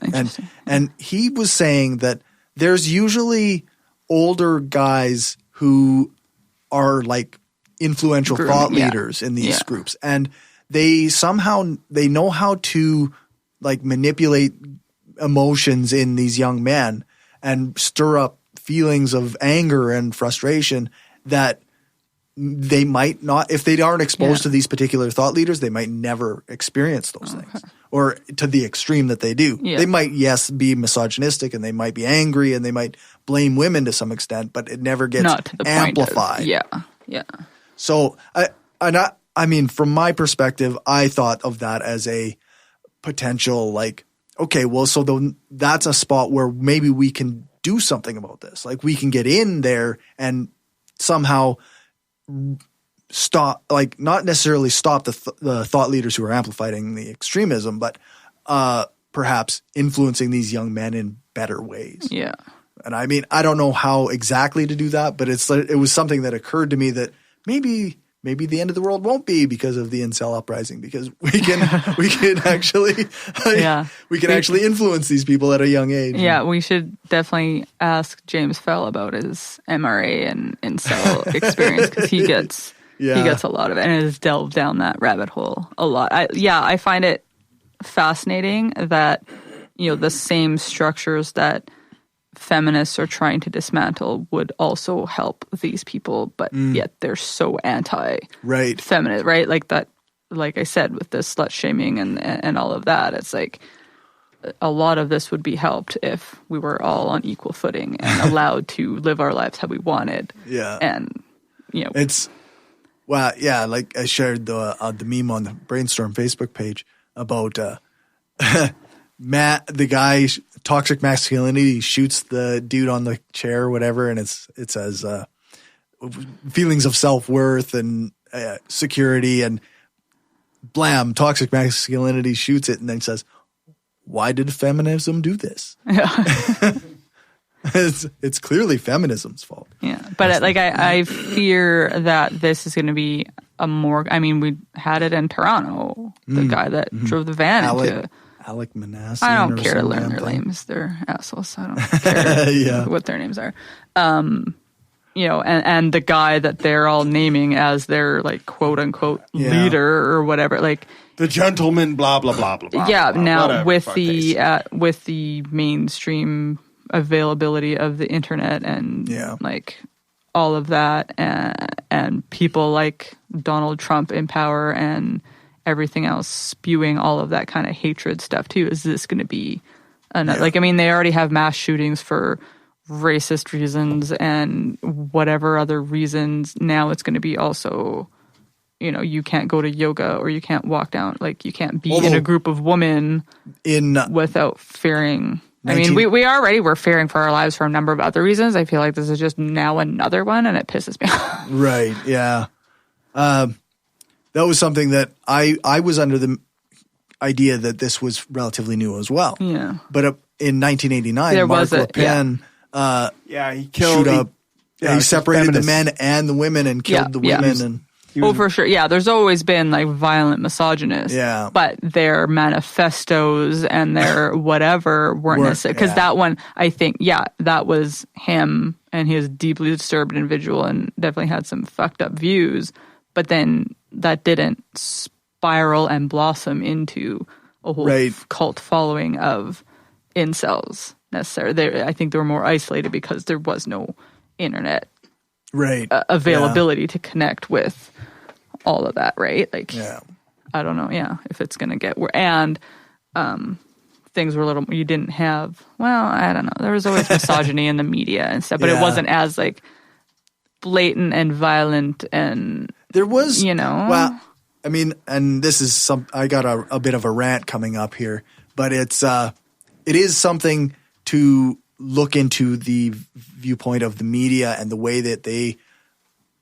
and he was saying that there's usually older guys who are like influential thought leaders in these groups, and they know how to like manipulate emotions in these young men and stir up feelings of anger and frustration that they might not, if they aren't exposed to these particular thought leaders, they might never experience those things, or to the extreme that they do. They might, be misogynistic, and they might be angry, and they might blame women to some extent, but it never gets amplified. So, I mean, from my perspective, I thought of that as a potential, like, okay, well, so that's a spot where maybe we can do something about this. Like, we can get in there and somehow stop, like, not necessarily stop the thought leaders who are amplifying the extremism, but perhaps influencing these young men in better ways. Yeah. And I mean, I don't know how exactly to do that, but it was something that occurred to me that maybe the end of the world won't be because of the incel uprising, because we can actually we can actually influence these people at a young age. Yeah, we should definitely ask James Fell about his MRA and incel experience, because he gets a lot of it and has delved down that rabbit hole a lot. I find it fascinating that the same structures that feminists are trying to dismantle would also help these people, but yet they're so anti-feminist, right? Like that, like I said, with the slut shaming and all of that, it's like a lot of this would be helped if we were all on equal footing and allowed to live our lives how we wanted. Yeah. And, it's, well, yeah, like I shared the meme on the Brainstorm Facebook page about Matt, the guy, toxic masculinity, shoots the dude on the chair or whatever, and it says feelings of self-worth and security, and blam, toxic masculinity shoots it and then says, why did feminism do this? Yeah. It's clearly feminism's fault. Yeah, but I fear that this is going to be a more. I mean, we had it in Toronto. The guy that drove the van into Alec Manasseh. I don't care to learn their names. They're assholes. I don't care what their names are. You know, and the guy that they're all naming as their like quote unquote leader or whatever, like the gentleman, blah blah blah blah. Yeah. Blah, now whatever, with the mainstream availability of the internet and like all of that, and people like Donald Trump in power and everything else spewing all of that kind of hatred stuff too. Is this going to be another? Like, I mean, they already have mass shootings for racist reasons and whatever other reasons. Now it's going to be also, you know, you can't go to yoga or you can't walk down, like you can't be in a group of women without fearing. I mean, we already were fearing for our lives for a number of other reasons. I feel like this is just now another one, and it pisses me off. Right, yeah. That was something that I was under the idea that this was relatively new as well. Yeah. But in 1989, Mark Le Pen he killed he separated the men and the women and killed the women. And for sure. Yeah, there's always been like violent misogynists. Yeah. But their manifestos and their whatever weren't necessary. Because that one, I think, that was him, and he was a deeply disturbed individual and definitely had some fucked up views. But then that didn't spiral and blossom into a whole cult following of incels necessarily. I think they were more isolated because there was no internet availability to connect with all of that, right? Like, I don't know, if it's going to get and things were a little, you didn't have, well, I don't know, there was always misogyny in the media and stuff, but it wasn't as like blatant and violent, and there was, you know. Well, I mean, and this is I got a bit of a rant coming up here, but it is something to look into the viewpoint of the media and the way that the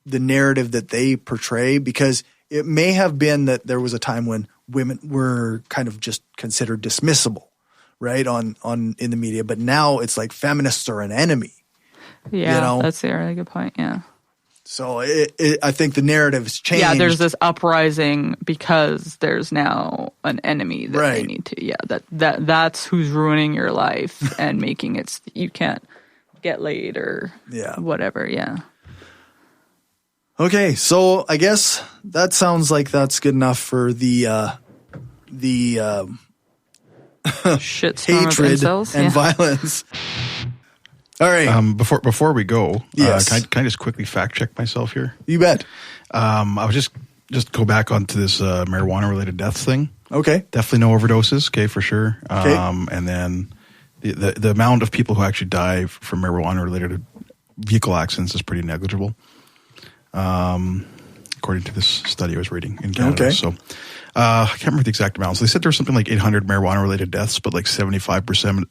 narrative that they portray, because it may have been that there was a time when women were kind of just considered dismissible, right, on in the media, but now it's like feminists are an enemy. Yeah, you know? That's a really good point. Yeah. So I think the narrative's changed. Yeah, there's this uprising because there's now an enemy that they need to. Yeah, that's who's ruining your life and making it you can't get laid or whatever. Yeah. Okay, so I guess that sounds like that's good enough for the hatred and violence. All right. Before we go, can I just quickly fact check myself here? You bet. I was just go back onto this marijuana related deaths thing. Okay. Definitely no overdoses. Okay, for sure. Okay. And then the amount of people who actually die from marijuana related vehicle accidents is pretty negligible. According to this study I was reading in Canada. Okay. So I can't remember the exact amount. So they said there was something like 800 marijuana related deaths, but like 75%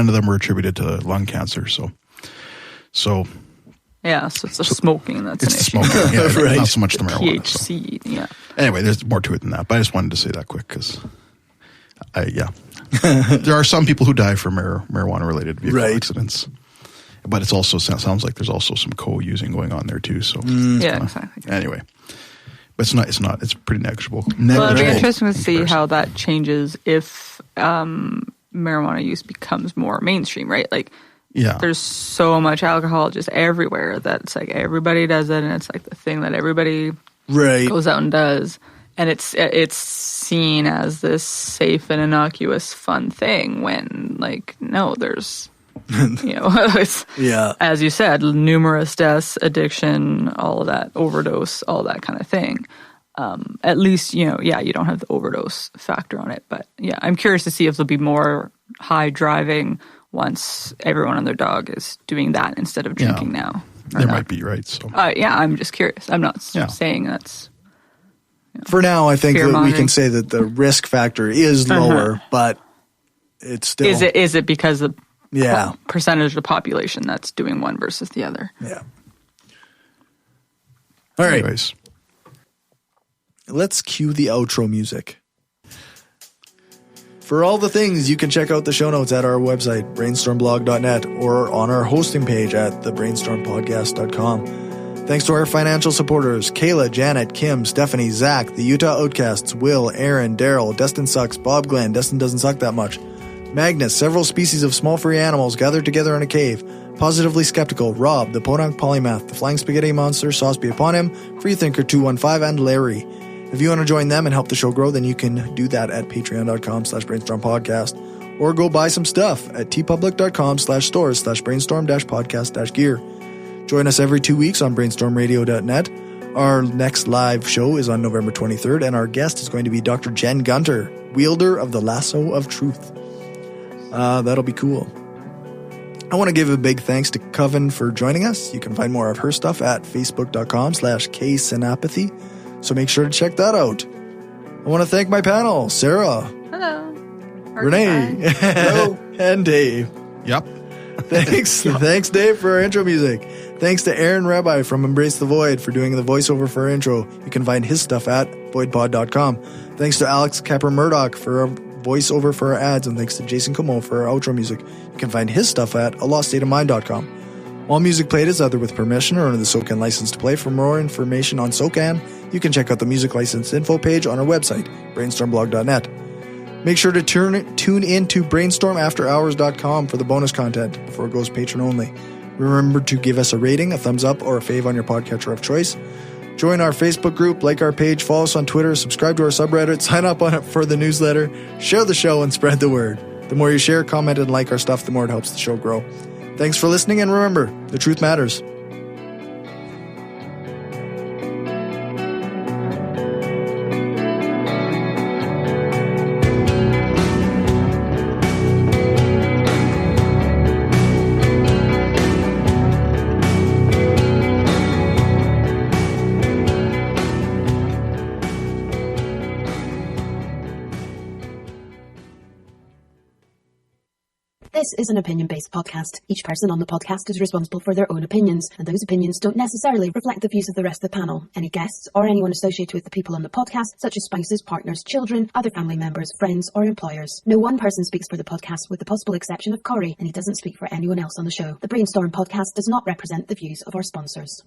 of them were attributed to lung cancer. So yeah, so it's the smoking that's it's the smoking, not so much the marijuana. THC, so. Anyway, there's more to it than that, but I just wanted to say that quick because there are some people who die from marijuana related vehicle accidents. But it's also sounds like there's also some co-using going on there too. So exactly. Anyway, but it's not. It's pretty negligible. Well, it'll be interesting to see how that changes if marijuana use becomes more mainstream, right? Like, there's so much alcohol just everywhere that it's like everybody does it, and it's like the thing that everybody goes out and does, and it's seen as this safe and innocuous, fun thing. When like no, there's it's, as you said, numerous deaths, addiction, all of that, overdose, all that kind of thing. At least, you don't have the overdose factor on it. But I'm curious to see if there'll be more high driving once everyone and their dog is doing that instead of drinking now. There might be, right? So I'm just curious. I'm not saying that's. For now, I think that we can say that the risk factor is lower, but it's still... Is it because of yeah. percentage of the population that's doing one versus the other? Yeah. All right. Anyways. Let's cue the outro music. For all the things, you can check out the show notes at our website, brainstormblog.net, or on our hosting page at thebrainstormpodcast.com. Thanks to our financial supporters, Kayla, Janet, Kim, Stephanie, Zach, the Utah Outcasts, Will, Aaron, Daryl, Destin Sucks, Bob Glenn, Destin Doesn't Suck That Much, Magnus, several species of small furry animals gathered together in a cave, Positively Skeptical, Rob, the Podunk Polymath, the Flying Spaghetti Monster, Sauce Be Upon Him, Freethinker215, and Larry. If you want to join them and help the show grow, then you can do that at patreon.com/brainstormpodcast, or go buy some stuff at tpublic.com/stores/brainstorm-podcast-gear. Join us every 2 weeks on brainstormradio.net. Our next live show is on November 23rd, and our guest is going to be Dr. Jen Gunter, wielder of the Lasso of Truth. That'll be cool. I want to give a big thanks to Coven for joining us. You can find more of her stuff at facebook.com/ksynapathy. So make sure to check that out. I want to thank my panel, Sarah. Hello. Renee. Hello. And Dave. Yep. Thanks. Thanks, Dave, for our intro music. Thanks to Aaron Rabbi from Embrace the Void for doing the voiceover for our intro. You can find his stuff at voidpod.com. Thanks to Alex Capper-Murdoch for our voiceover for our ads, and thanks to Jason Como for our outro music. You can find his stuff at aloststateofmind.com. All music played is either with permission or under the SOCAN license to play. For more information on SOCAN, you can check out the music license info page on our website, brainstormblog.net. Make sure to tune in to brainstormafterhours.com for the bonus content before it goes patron only. Remember to give us a rating, a thumbs up, or a fave on your podcatcher of choice. Join our Facebook group, like our page, follow us on Twitter, subscribe to our subreddit, sign up on it for the newsletter, share the show, and spread the word. The more you share, comment, and like our stuff, the more it helps the show grow. Thanks for listening, and remember, the truth matters. This is an opinion-based podcast. Each person on the podcast is responsible for their own opinions, and those opinions don't necessarily reflect the views of the rest of the panel. Any guests or anyone associated with the people on the podcast, such as spouses, partners, children, other family members, friends, or employers. No one person speaks for the podcast with the possible exception of Cory, and he doesn't speak for anyone else on the show. The Brainstorm podcast does not represent the views of our sponsors.